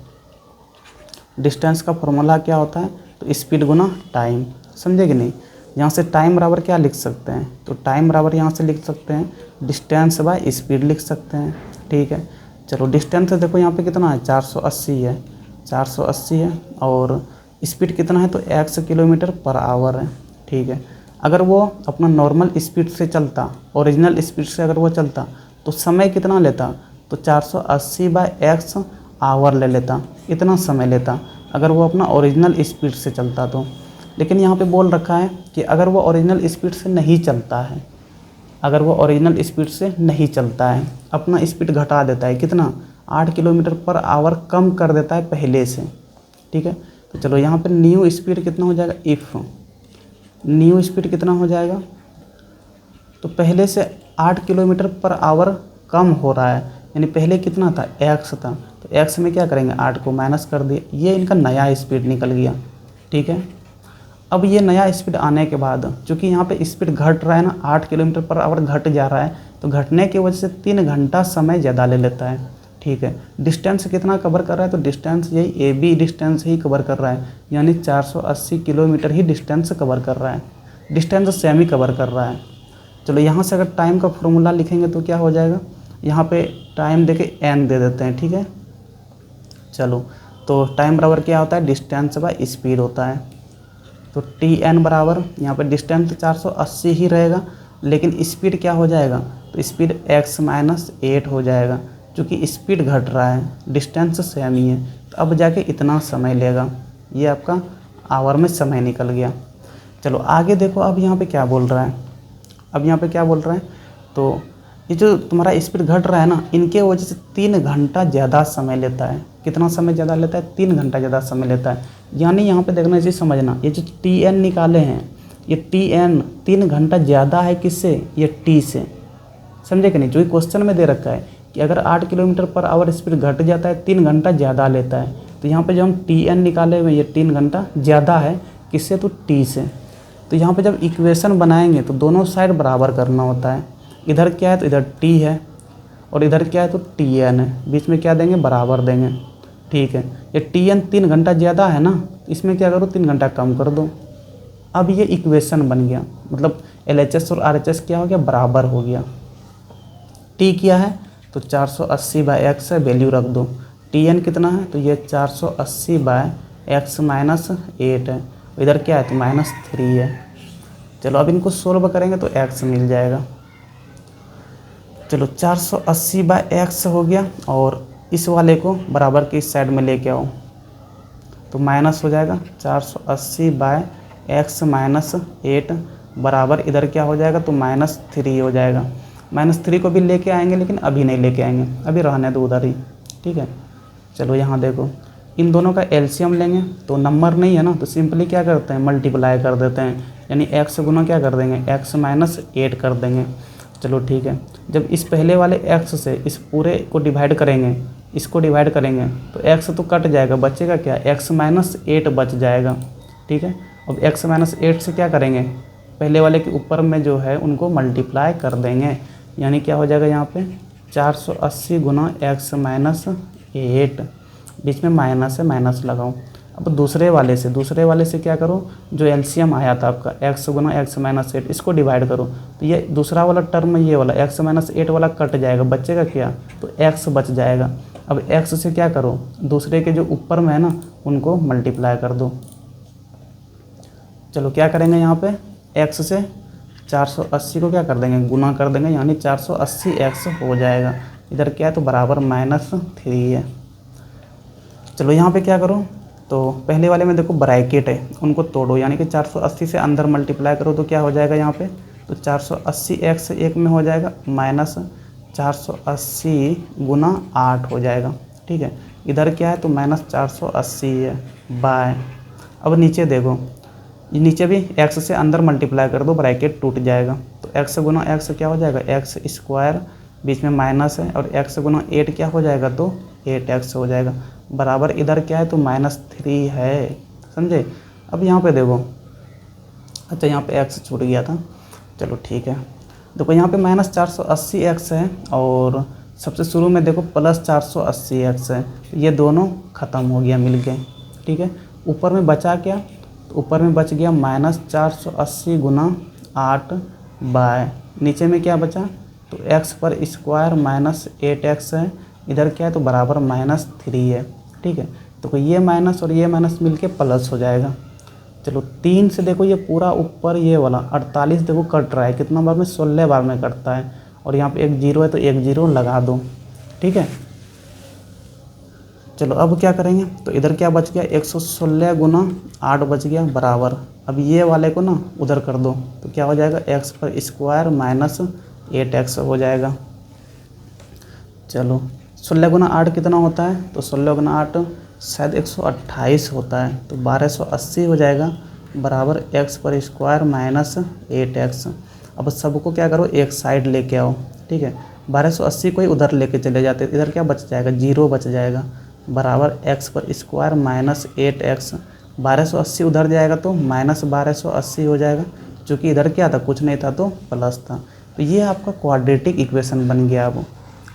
डिस्टेंस का फॉर्मूला क्या होता है तो स्पीड गुना टाइम, समझे कि नहीं। यहाँ से टाइम बराबर क्या लिख सकते हैं, तो टाइम बराबर यहाँ से लिख सकते हैं डिस्टेंस बाय स्पीड लिख सकते हैं, ठीक है। चलो डिस्टेंस देखो यहाँ पे कितना है 480 है, 480 है और स्पीड कितना है तो x किलोमीटर पर आवर है, ठीक है। अगर वो अपना नॉर्मल स्पीड से चलता, ओरिजिनल स्पीड से अगर वो चलता तो समय कितना लेता, तो 480 बाय x आवर ले लेता, इतना समय लेता अगर वो अपना ओरिजिनल स्पीड से चलता तो। लेकिन यहाँ पे बोल रखा है कि अगर वो ओरिजिनल स्पीड से नहीं चलता है, अगर वो ओरिजिनल स्पीड से नहीं चलता है, अपना स्पीड घटा देता है, कितना 8 किलोमीटर पर आवर कम कर देता है पहले से, ठीक है। तो चलो यहाँ पे न्यू स्पीड कितना हो जाएगा, इफ़ न्यू स्पीड कितना हो जाएगा, तो पहले से 8 किलोमीटर पर आवर कम हो रहा है, यानी पहले कितना था x था, तो x में क्या करेंगे 8 को माइनस कर दिए, ये इनका नया स्पीड निकल गया, ठीक है। अब ये नया स्पीड आने के बाद चूँकि यहाँ पे स्पीड घट रहा है ना, 8 किलोमीटर पर आवर घट जा रहा है, तो घटने की वजह से 3 घंटा समय ज़्यादा ले लेता है, ठीक है। डिस्टेंस कितना कवर कर रहा है, तो डिस्टेंस यही AB डिस्टेंस ही कवर कर रहा है, यानी 480 किलोमीटर ही डिस्टेंस कवर कर रहा है, डिस्टेंस सेम ही कवर कर रहा है। चलो यहाँ से अगर टाइम का फॉर्मूला लिखेंगे तो क्या हो जाएगा, यहाँ पे टाइम देके n दे देते हैं, ठीक है। चलो तो टाइम बराबर क्या होता है डिस्टेंस बाय स्पीड होता है, तो Tn बराबर यहाँ पे डिस्टेंस 480 ही रहेगा, लेकिन स्पीड क्या हो जाएगा, तो स्पीड x - 8 हो जाएगा, क्योंकि स्पीड घट रहा है डिस्टेंस सेम ही है, तो अब जाके इतना समय लेगा, ये आपका आवर में समय निकल गया। चलो आगे देखो, अब यहाँ पे क्या बोल रहा है, अब यहाँ पे क्या बोल रहा है, तो ये जो तुम्हारा स्पीड घट रहा है ना, इनके वजह से 3 घंटा ज़्यादा समय लेता है। कितना समय ज़्यादा लेता है, 3 घंटा ज़्यादा समय लेता है। यानी यहाँ पे देखना, इसे समझना, ये जो Tn निकाले हैं, ये Tn 3 घंटा ज़्यादा है किससे, ये T से, समझे कि नहीं। जो क्वेश्चन में दे रखा है कि अगर 8 किलोमीटर पर आवर स्पीड घट जाता है 3 घंटा ज़्यादा लेता है, तो यहाँ पे जो हम Tn निकाले हुए ये 3 घंटा ज़्यादा है किससे, तो T से। तो यहाँ पे जब इक्वेशन बनाएंगे तो दोनों साइड बराबर करना होता है, इधर क्या है तो इधर T है और इधर क्या है तो Tn है, बीच में क्या देंगे बराबर देंगे, ठीक है। ये Tn 3 घंटा ज़्यादा है ना, इसमें क्या करो 3 घंटा कम कर दो। अब ये इक्वेशन बन गया, मतलब LHS और RHS क्या हो गया बराबर हो गया। T क्या है तो 480 बाय x है, वैल्यू रख दो। Tn कितना है तो ये 480 बाय x - 8 है, इधर क्या है तो -3 है। चलो अब इनको सोल्व करेंगे तो x मिल जाएगा। चलो 480 बाय x हो गया और इस वाले को बराबर की इस साइड में लेके आओ तो माइनस हो जाएगा 480 बाय x - 8 बराबर इधर क्या हो जाएगा तो -3 हो जाएगा। -3 को भी लेके आएंगे, लेकिन अभी नहीं लेके आएंगे, अभी रहने दो उधर ही, ठीक है। चलो यहाँ देखो, इन दोनों का एलसीएम लेंगे तो नंबर नहीं है ना, तो सिंपली क्या करते हैं मल्टीप्लाई कर देते हैं, यानी x गुना क्या कर देंगे x - 8 कर देंगे। चलो ठीक है, जब इस पहले वाले x से इस पूरे को डिवाइड करेंगे, इसको डिवाइड करेंगे तो x तो कट जाएगा, बचेगा क्या, x माइनस 8 बच जाएगा। ठीक है, अब x माइनस 8 से क्या करेंगे, पहले वाले के ऊपर में जो है उनको मल्टीप्लाई कर देंगे, यानी क्या हो जाएगा यहाँ पे 480 गुना x माइनस 8, बीच में माइनस है माइनस लगाओ। अब दूसरे वाले से क्या करो, जो एलसीएम आया था आपका x गुना x माइनस 8, इसको डिवाइड करो तो ये दूसरा वाला टर्म ये वाला x माइनस 8 वाला कट जाएगा, बचेगा क्या, तो x बच जाएगा। अब x से क्या करो, दूसरे के जो ऊपर में है ना उनको मल्टीप्लाई कर दो। चलो क्या करेंगे यहाँ पे, x से 480 को क्या कर देंगे, गुना कर देंगे, यानी 480x हो जाएगा। इधर क्या है तो बराबर -3 है। चलो यहाँ पे क्या करो, तो पहले वाले में देखो ब्रैकेट है, उनको तोड़ो, यानी कि 480 से अंदर मल्टीप्लाई करो तो क्या हो जाएगा यहाँ पे, तो 480x एक में हो जाएगा माइनस 480 गुना 8 हो जाएगा। ठीक है, इधर क्या है तो -480 है बाय, अब नीचे देखो, नीचे भी x से अंदर मल्टीप्लाई कर दो, ब्रैकेट टूट जाएगा, तो x गुना x क्या हो जाएगा, x स्क्वायर, बीच में माइनस है, और x गुना 8 क्या हो जाएगा, तो 8x हो जाएगा, बराबर इधर क्या है तो -3 है, समझे। अब यहाँ पे देखो, अच्छा यहाँ पे x छूट गया था, चलो ठीक है, देखो यहाँ पे -480x है, और सबसे शुरू में देखो +480x है, ये दोनों ख़त्म हो गया मिल के। ठीक है, ऊपर में बचा क्या, तो ऊपर में बच गया -480 गुना 8 बाय, नीचे में क्या बचा, तो x पर स्क्वायर -8x है, इधर क्या है तो बराबर -3 है। ठीक है, तो ये माइनस और ये माइनस मिलके प्लस हो जाएगा। चलो 3 से देखो ये पूरा ऊपर ये वाला 48 देखो कट रहा है, कितना बार में, 16 बार में कटता है, और यहाँ पे एक 0 है तो एक 0 लगा दो। ठीक है, चलो अब क्या करेंगे, तो इधर क्या बच गया, 116 गुना 8 बच गया बराबर, अब ये वाले को ना उधर कर दो तो क्या हो जाएगा, x पर स्क्वायर -8x हो जाएगा। चलो 16 गुना 8 कितना होता है, तो 16 गुना 8 शायद 128 होता है, तो 1280 हो जाएगा, बराबर x पर स्क्वायर -8x। अब सबको क्या करो, एक साइड लेके आओ। ठीक है, 1280 को ही उधर लेके चले जाते, इधर क्या बच जाएगा, 0 बच जाएगा, बराबर x पर स्क्वायर -8x। 1280 उधर जाएगा तो -1280 हो जाएगा, क्योंकि इधर क्या था, कुछ नहीं था तो प्लस था। तो ये आपका क्वाड्रेटिक इक्वेशन बन गया। अब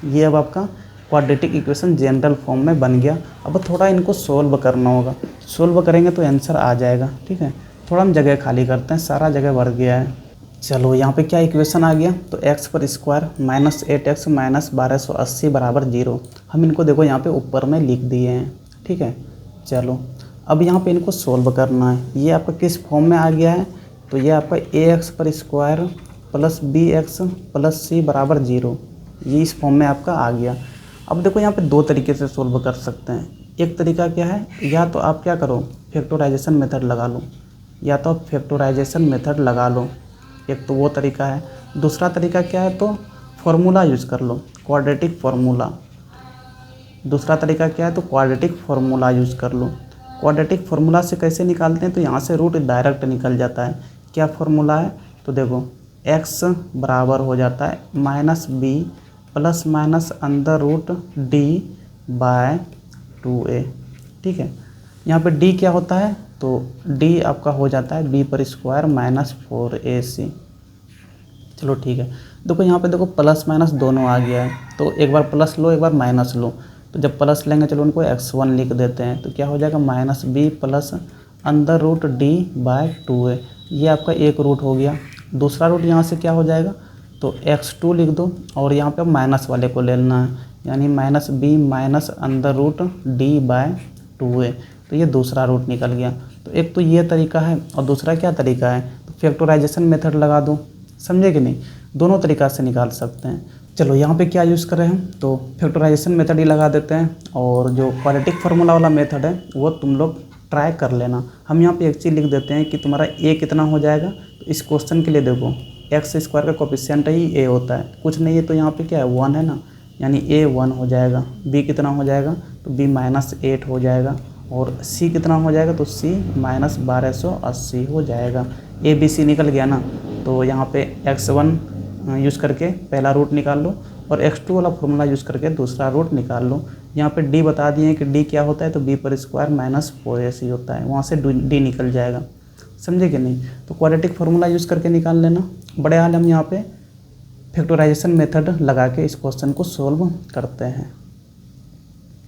ये अब आपका क्वाड्रेटिक इक्वेशन जनरल फॉर्म में बन गया। अब थोड़ा इनको सोल्व करना होगा, सोल्व करेंगे तो आंसर आ जाएगा। ठीक है, थोड़ा हम जगह खाली करते हैं, सारा जगह भर गया है। चलो यहाँ पे क्या इक्वेशन आ गया, तो x पर स्क्वायर -8x -1280 बराबर 0। हम इनको देखो यहाँ पे ऊपर में लिख दिए हैं। ठीक है, चलो अब यहाँ पे इनको सोल्व करना है। ये आपका किस फॉर्म में आ गया है, तो ये आपका ax पर square plus bx plus c बराबर 0, ये इस फॉर्म में आपका आ गया। अब देखो यहाँ पे दो तरीके से सोल्व कर सकते हैं। एक तरीका क्या है, या तो आप क्या करो, फैक्टराइजेशन मेथड लगा लो, या तो आप फैक्टराइजेशन मेथड लगा लो, एक तो वो तरीका है। दूसरा तरीका क्या है, तो फॉर्मूला यूज़ कर लो, क्वाड्रेटिक फार्मूला। दूसरा तरीका क्या है, तो क्वाड्रेटिक फार्मूला यूज़ कर लो। क्वाड्रेटिक फार्मूला से कैसे निकालते हैं, तो यहाँ से रूट डायरेक्ट निकल जाता है। क्या फार्मूला है, तो देखो x बराबर हो जाता है -b plus minus under root d by 2a। ठीक है, यहाँ पे d क्या होता है, तो d आपका हो जाता है b पर स्क्वायर -4ac। चलो ठीक है, देखो यहाँ पे देखो प्लस माइनस दोनों आ गया है, तो एक बार प्लस लो एक बार माइनस लो, तो जब प्लस लेंगे चलो उनको x1 लिख देते हैं, तो क्या हो जाएगा -b plus under root d by 2a। ये आपका एक रूट हो गया। दूसरा रूट यहाँ से क्या हो जाएगा, तो x2 लिख दो, और यहाँ पे माइनस वाले को लेना है, यानी -b minus under root d by 2a। तो ये दूसरा रूट निकल गया। तो एक तो ये तरीका है, और दूसरा क्या तरीका है, तो फैक्टराइजेशन मेथड लगा दो। समझे कि नहीं, दोनों तरीक़ा से निकाल सकते हैं। चलो यहाँ पे क्या यूज़ कर रहे हैं, तो फैक्टराइजेशन मेथड ही लगा देते हैं, और जो क्वाड्रेटिक फार्मूला वाला मेथड है वो तुम लोग ट्राई कर लेना। हम यहाँ पे एक चीज़ लिख देते हैं कि तुम्हारा a कितना हो जाएगा, तो इस क्वेश्चन के लिए देखो एक्स स्क्वायर का कोफिशिएंट ही a होता है, कुछ नहीं है, तो यहाँ पे क्या है 1 है ना, यानी a 1 हो जाएगा। b कितना हो जाएगा, तो b -8 हो जाएगा, और c कितना हो जाएगा, तो c -1280 हो जाएगा। a b c निकल गया ना, तो यहाँ पे x1 यूज़ करके पहला रूट निकाल लो और x2 वाला फॉर्मूला यूज़ करके दूसरा रूट निकाल लो। यहाँ पे d बता दिए हैं कि d क्या होता है, तो b पर स्क्वायर माइनस 4ac होता है, वहाँ से d निकल जाएगा। समझे कि नहीं? तो क्वाड्रेटिक फार्मूला यूज़ करके निकाल लेना। बड़े हाल हम यहाँ पे फैक्टराइजेशन मेथड लगा के इस क्वेश्चन को सोल्व करते हैं।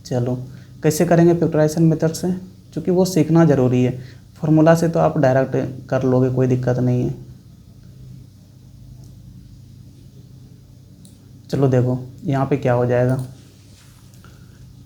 चलो कैसे करेंगे फैक्टराइजेशन मेथड से, क्योंकि वो सीखना ज़रूरी है। फार्मूला से तो आप डायरेक्ट कर लोगे, कोई दिक्कत नहीं है। चलो देखो यहाँ पे क्या हो जाएगा।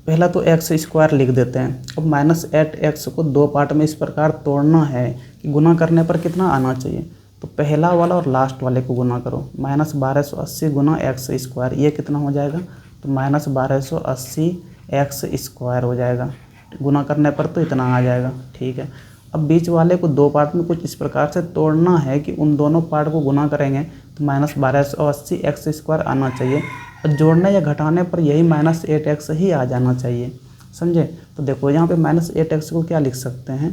पहला तो एक्स स्क्वायर लिख देते हैं। अब -8x को दो पार्ट में इस प्रकार तोड़ना है कि गुना करने पर कितना आना चाहिए। तो पहला वाला और लास्ट वाले को गुना करो, -1280 गुना एक्स स्क्वायर, ये कितना हो जाएगा, तो -1280 एक्स स्क्वायर हो जाएगा। गुना करने पर तो इतना आ जाएगा। ठीक है, अब बीच वाले को दो पार्ट में कुछ इस प्रकार से तोड़ना है कि उन दोनों पार्ट को गुना करेंगे तो -1280 एक्स स्क्वायर आना चाहिए, और जोड़ने या घटाने पर यही -8x ही आ जाना चाहिए। समझे? तो देखो यहाँ पे -8x को क्या लिख सकते हैं,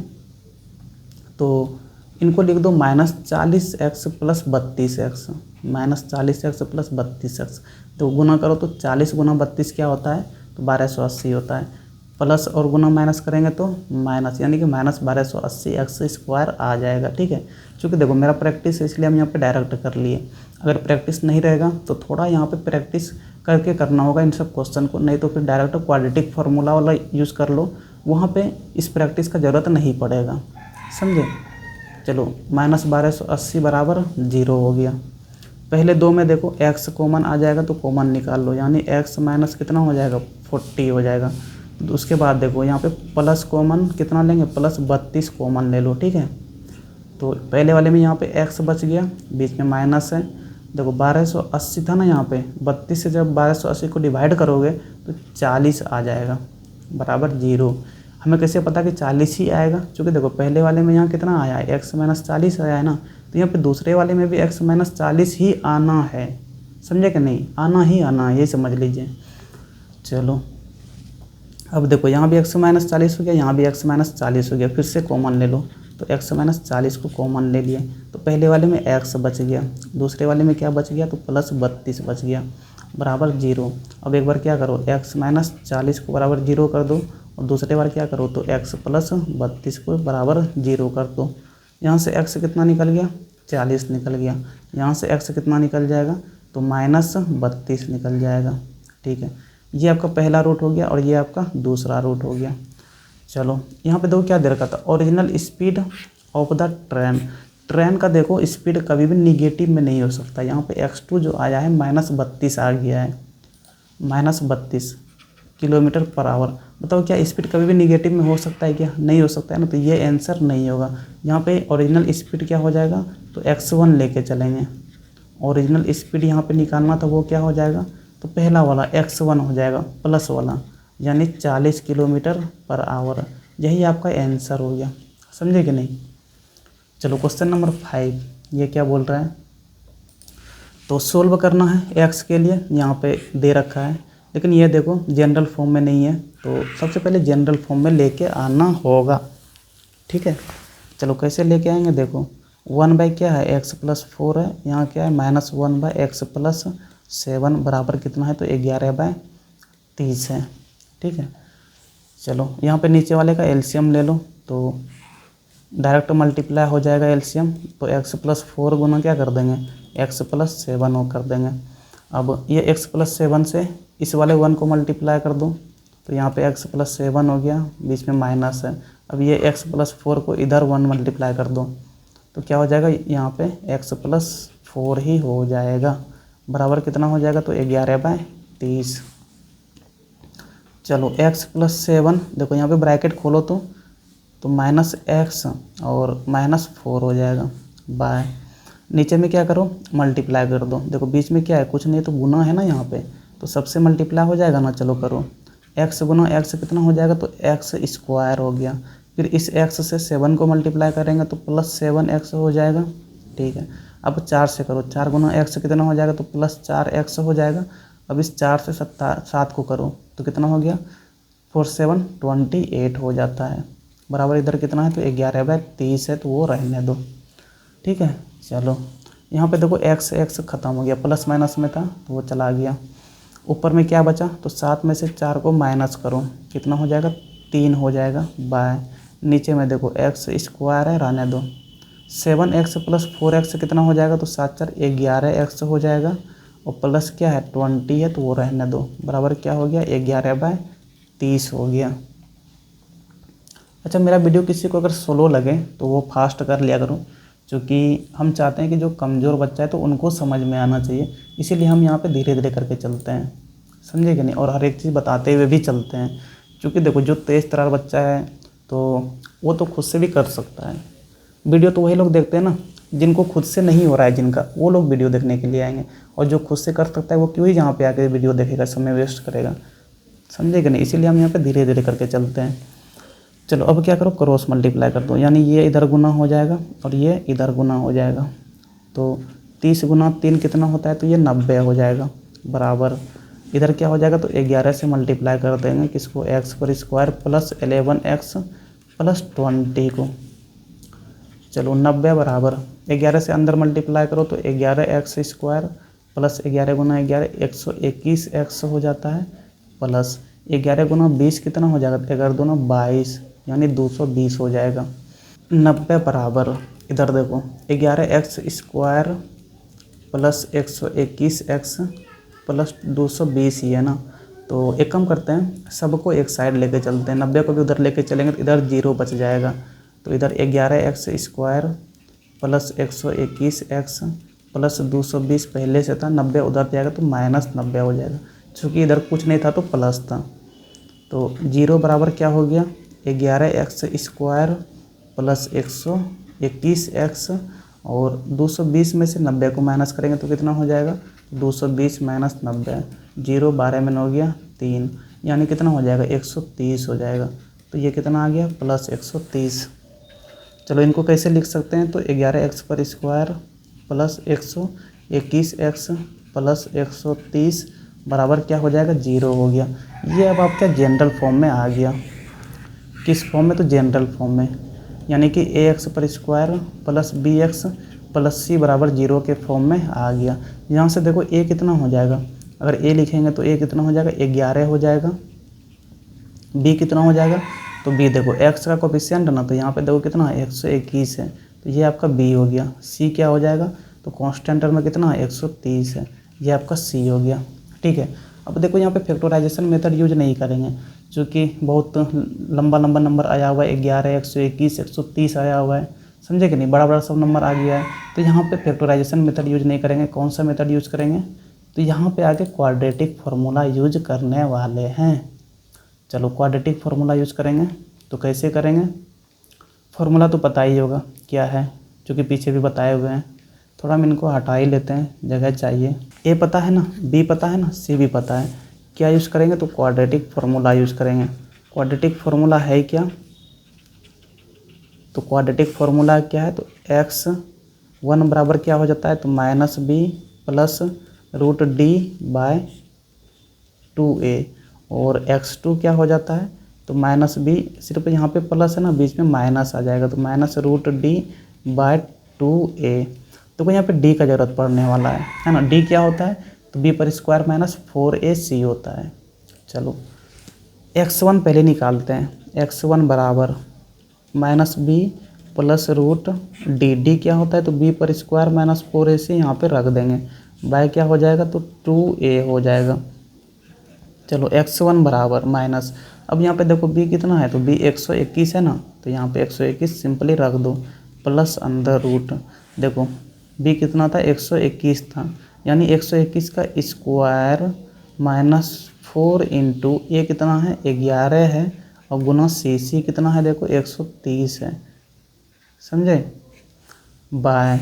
तो इनको लिख दो -40x plus 32x, -40x plus 32x। तो गुना करो तो 40 गुना 32 क्या होता है, तो 1280 होता है। प्लस और गुना माइनस करेंगे तो माइनस, यानी कि -1280 एक्स स्क्वायर आ जाएगा। ठीक है, क्योंकि देखो मेरा प्रैक्टिस है इसलिए हम यहाँ पे डायरेक्ट कर लिए। अगर प्रैक्टिस नहीं रहेगा तो थोड़ा यहाँ पे प्रैक्टिस करके करना होगा इन सब क्वेश्चन को, नहीं तो फिर डायरेक्ट क्वाड्रेटिक फार्मूला वाला यूज़ कर लो, वहाँ पे इस प्रैक्टिस का ज़रूरत नहीं पड़ेगा। समझे? चलो -1280 बराबर 0 हो गया। पहले दो में देखो x कॉमन आ जाएगा तो कॉमन निकाल लो, यानी x माइनस कितना हो जाएगा, 40 हो जाएगा। तो उसके बाद देखो यहाँ पे प्लस कॉमन कितना लेंगे, प्लस 32 कॉमन ले लो। ठीक है, तो पहले वाले में यहाँ पे x बच गया, बीच में माइनस है। देखो 1280 था ना, यहाँ पे 32 से जब 1280 को डिवाइड करोगे तो 40 आ जाएगा बराबर 0। हमें कैसे पता कि 40 ही आएगा, क्योंकि देखो पहले वाले में यहाँ कितना आया है, x माइनस 40 आया है ना, तो यहाँ पे दूसरे वाले में भी x माइनस 40 ही आना है। समझे कि नहीं? आना ही आना है, ये समझ लीजिए। चलो अब देखो यहाँ भी x माइनस 40 हो गया, यहाँ भी x माइनस 40 हो गया, फिर से कॉमन ले लो, तो x माइनस 40 को कॉमन ले लिए तो पहले वाले में x बच गया, दूसरे वाले में क्या बच गया, तो प्लस 32 बच गया बराबर 0। अब एक बार क्या करो, x माइनस 40 को बराबर 0 कर दो, और दूसरे बार क्या करो, तो x प्लस 32 को बराबर 0 कर दो। यहाँ से x कितना निकल गया, 40 निकल गया। यहाँ से x कितना निकल जाएगा, तो -32 निकल जाएगा। ठीक है, ये आपका पहला रूट हो गया और ये आपका दूसरा रूट हो गया। चलो यहाँ पे देखो क्या दे रखा था, original speed of the train. Train का देखो स्पीड कभी भी निगेटिव में नहीं हो सकता। यहाँ पे x2 जो आया है -32 आ गया है, -32 किलोमीटर पर आवर। बताओ क्या स्पीड कभी भी निगेटिव में हो सकता है क्या? नहीं हो सकता है ना, तो ये आंसर नहीं होगा। यहाँ पे ओरिजिनल स्पीड क्या हो जाएगा, तो x1 लेके चलेंगे। ओरिजिनल स्पीड यहाँ पे निकालना था, वो क्या हो जाएगा, तो पहला वाला x1 हो जाएगा प्लस वाला, यानी 40 किलोमीटर पर आवर। यही आपका आंसर हो गया। समझे कि नहीं? चलो क्वेश्चन नंबर 5, ये क्या बोल रहा है, तो सोल्व करना है x के लिए। यहाँ पे दे रखा है, लेकिन ये देखो जनरल फॉर्म में नहीं है, तो सबसे पहले जनरल फॉर्म में लेके आना होगा। ठीक है, चलो कैसे लेके आएंगे, देखो 1 क्या है, x प्लस 4 है, यहाँ क्या है -1/x प्लस 7 बराबर कितना है, तो 11/30 है। ठीक है, चलो यहाँ पे नीचे वाले का एलसीएम ले लो, तो डायरेक्ट मल्टीप्लाई हो जाएगा एलसीएम, तो x प्लस 4 गुना क्या कर देंगे, x प्लस 7 कर देंगे। अब ये x प्लस 7 से इस वाले 1 को मल्टीप्लाई कर दो, तो यहाँ पे x प्लस 7 हो गया, बीच में माइनस है। अब ये x प्लस 4 को इधर 1 मल्टीप्लाई कर दो, तो क्या हो जाएगा, यहाँ पे x प्लस 4 ही हो जाएगा, बराबर कितना हो जाएगा, तो 11/30। चलो x प्लस 7, देखो यहाँ पे ब्रैकेट खोलो तो -x और -4 हो जाएगा बाय, नीचे में क्या करो, मल्टीप्लाई कर दो। देखो बीच में क्या है, कुछ नहीं, तो गुना है ना यहाँ पे, तो सबसे मल्टीप्लाई हो जाएगा ना। चलो करो, x गुना x कितना हो जाएगा, तो x स्क्वायर हो गया। फिर इस x से 7 को मल्टीप्लाई करेंगे तो प्लस 7x हो जाएगा। ठीक है, अब 4 से करो, 4 गुना x कितना हो जाएगा, तो प्लस 4x हो जाएगा। अब इस 4 से 7 को करो तो कितना हो गया, 4 7 28 हो जाता है, बराबर इधर कितना है, तो 11/30 है, तो वो रहने दो। ठीक है, चलो यहाँ पे देखो एक्स एक्स ख़त्म हो गया, प्लस माइनस में था तो वो चला गया। ऊपर में क्या बचा, तो 7 में से 4 को माइनस करो, कितना हो जाएगा, 3 हो जाएगा बाय। नीचे में देखो एक्स स्क्वायर है, रहने दो। 7x प्लस 4x कितना हो जाएगा, तो 7 4 11x हो जाएगा। और प्लस क्या है 20 है तो वो रहने दो, बराबर क्या हो गया 11/30 हो गया। अच्छा, मेरा वीडियो किसी को अगर स्लो लगे तो वो फास्ट कर लिया करो, क्योंकि हम चाहते हैं कि जो कमज़ोर बच्चा है तो उनको समझ में आना चाहिए, इसीलिए हम यहाँ पे धीरे धीरे करके चलते हैं, समझे कि नहीं, और हर एक चीज़ बताते हुए भी चलते हैं। क्योंकि देखो जो तेज़ तर्रार बच्चा है तो वो तो खुद से भी कर सकता है। वीडियो तो वही लोग देखते हैं ना जिनको खुद से नहीं हो रहा है, जिनका, वो लोग वीडियो देखने के लिए आएंगे। और जो खुद से कर सकता है वो क्यों ही यहाँ पे आके वीडियो देखेगा, समय वेस्ट करेगा, समझे कि नहीं। इसीलिए हम यहाँ पे धीरे धीरे करके चलते हैं। चलो अब क्या करो, क्रॉस मल्टीप्लाई कर दो, यानी ये इधर गुना हो जाएगा और ये इधर गुना हो जाएगा। तो 30 गुना 3 कितना होता है, तो ये 90 हो जाएगा, बराबर इधर क्या हो जाएगा, तो 11 से मल्टीप्लाई कर देंगे किसको, एक्स पर स्क्वायर प्लस 11x प्लस 20 को। चलो 90 बराबर 11 से अंदर मल्टीप्लाई करो तो 11x स्क्वायर प्लस 11 गुना 11 121x हो जाता है, प्लस 11 गुना 20 कितना हो जाएगा, 11 दूना 22 यानी 220 हो जाएगा। 90 बराबर इधर देखो 11x square plus 121x plus 220 ही है ना। तो एक काम करते हैं, सबको एक साइड लेके चलते हैं, 90 को भी उधर लेके चलेंगे तो इधर 0 बच जाएगा। तो इधर 11x square plus 121x plus 220 पहले से था, 90 उधर जाएगा तो -90 हो जाएगा, चूँकि इधर कुछ नहीं था तो प्लस था। तो 0 बराबर क्या हो गया, 11x स्क्वायर प्लस 121x और 220 में से 90 को माइनस करेंगे तो कितना हो जाएगा, 220 माइनस 90, 0 12 में 9 गया 3, यानी कितना हो जाएगा 130 हो जाएगा। तो ये कितना आ गया, प्लस 130। चलो इनको कैसे लिख सकते हैं, तो 11x पर स्क्वायर प्लस 121x प्लस 130 बराबर क्या हो जाएगा, 0 हो गया। ये अब आपका जनरल फॉर्म में आ गया। किस फॉर्म में, तो जनरल फॉर्म में, यानी कि ax पर square plus bx plus c बराबर 0 के फॉर्म में आ गया। यहाँ से देखो a कितना हो जाएगा, अगर a लिखेंगे तो a कितना हो जाएगा, 11 हो जाएगा। b कितना हो जाएगा, तो b देखो x का कोफिशिएंट ना, तो यहाँ पे देखो कितना है 121 है, तो ये आपका b हो गया। c क्या हो जाएगा, तो कांस्टेंट में कितना है 130 है, ये आपका c हो गया। ठीक है, अब देखो यहाँ पे फैक्टराइजेशन मेथड यूज नहीं करेंगे, क्योंकि बहुत लंबा लंबा नंबर आया हुआ है, 11 121 130 आया हुआ है, समझे कि नहीं, बड़ा बड़ा सब नंबर आ गया है। तो यहाँ पे फैक्टराइजेशन मेथड यूज नहीं करेंगे। कौन सा मेथड यूज करेंगे, तो यहाँ पे आगे क्वाड्रेटिक फार्मूला यूज करने वाले हैं। चलो क्वाड्रेटिक फार्मूला यूज करेंगे, तो कैसे करेंगे, फार्मूला तो पता ही होगा क्या है, क्योंकि पीछे भी बताए हुए हैं। थोड़ा हम इनको हटा ही लेते हैं, जगह चाहिए। ए पता है ना, बी पता है ना, सी भी पता है, क्या यूज़ करेंगे, तो क्वाड्रेटिक फार्मूला यूज़ करेंगे। क्वाड्रेटिक फार्मूला है क्या, तो क्वाड्रेटिक फार्मूला क्या है, तो x1 बराबर क्या हो जाता है, तो -b प्लस √d/2a और x2 क्या हो जाता है, तो -b, सिर्फ यहाँ पे प्लस है ना, बीच में माइनस आ जाएगा, तो -√d/2a। तो यहाँ पे d का ज़रूरत पड़ने वाला है ना। d क्या होता है, तो b पर स्क्वायर माइनस 4ac होता है। चलो x1 पहले निकालते हैं, x1 बराबर -b प्लस √d, क्या होता है, तो b पर स्क्वायर माइनस 4ac यहाँ पे रख देंगे, बाय क्या हो जाएगा, तो 2a हो जाएगा। चलो x1 बराबर माइनस, अब यहाँ पे देखो b कितना है, तो b 121 है ना, तो यहाँ पे 121 सिंपली रख दो, प्लस अंदर रूट, देखो b कितना था, 121 था, यानी 121 का स्क्वायर -4 इंटू ए कितना है, 11 है, और गुना सी कितना है, देखो 130 है, समझे, बाय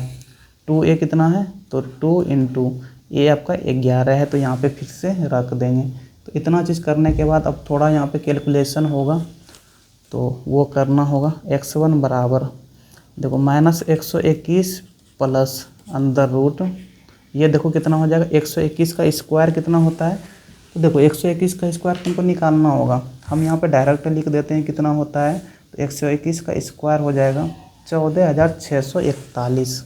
2a कितना है, तो 2 इंटू ए आपका 11 है, तो यहाँ पे फिर से रख देंगे। तो इतना चीज़ करने के बाद अब थोड़ा यहाँ पे कैलकुलेशन होगा, तो वो करना होगा। x1 बराबर देखो -121 प्लस अंदर रूट, ये देखो कितना हो जाएगा, 121 का स्क्वायर कितना होता है, तो देखो 121 का स्क्वायर तुमको निकालना होगा। हम यहाँ पे डायरेक्ट लिख देते हैं कितना होता है, तो 121 का स्क्वायर हो जाएगा 14,641।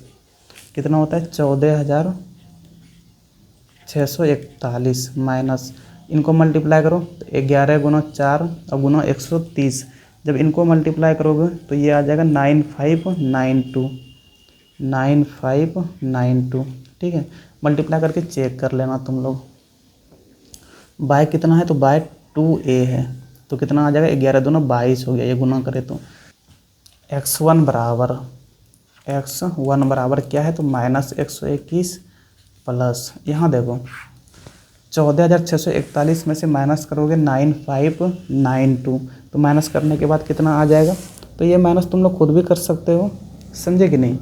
कितना होता है 14,641 माइनस, इनको मल्टीप्लाई करो तो 11 गुना 4 और गुना 130, जब इनको मल्टीप्लाई करोगे तो ये आ जाएगा 9592। ठीक है, मल्टीप्लाई करके चेक कर लेना तुम लोग। बाय कितना है तो बाय 2a है, तो कितना आ जाएगा 11 दूना 22 हो गया, ये गुना करे तो x1 बराबर क्या है तो -121 प्लस, यहाँ देखो 14,641 में से माइनस करोगे 9592, तो माइनस करने के बाद कितना आ जाएगा, तो ये माइनस तुम लोग खुद भी कर सकते हो, समझे कि नहीं,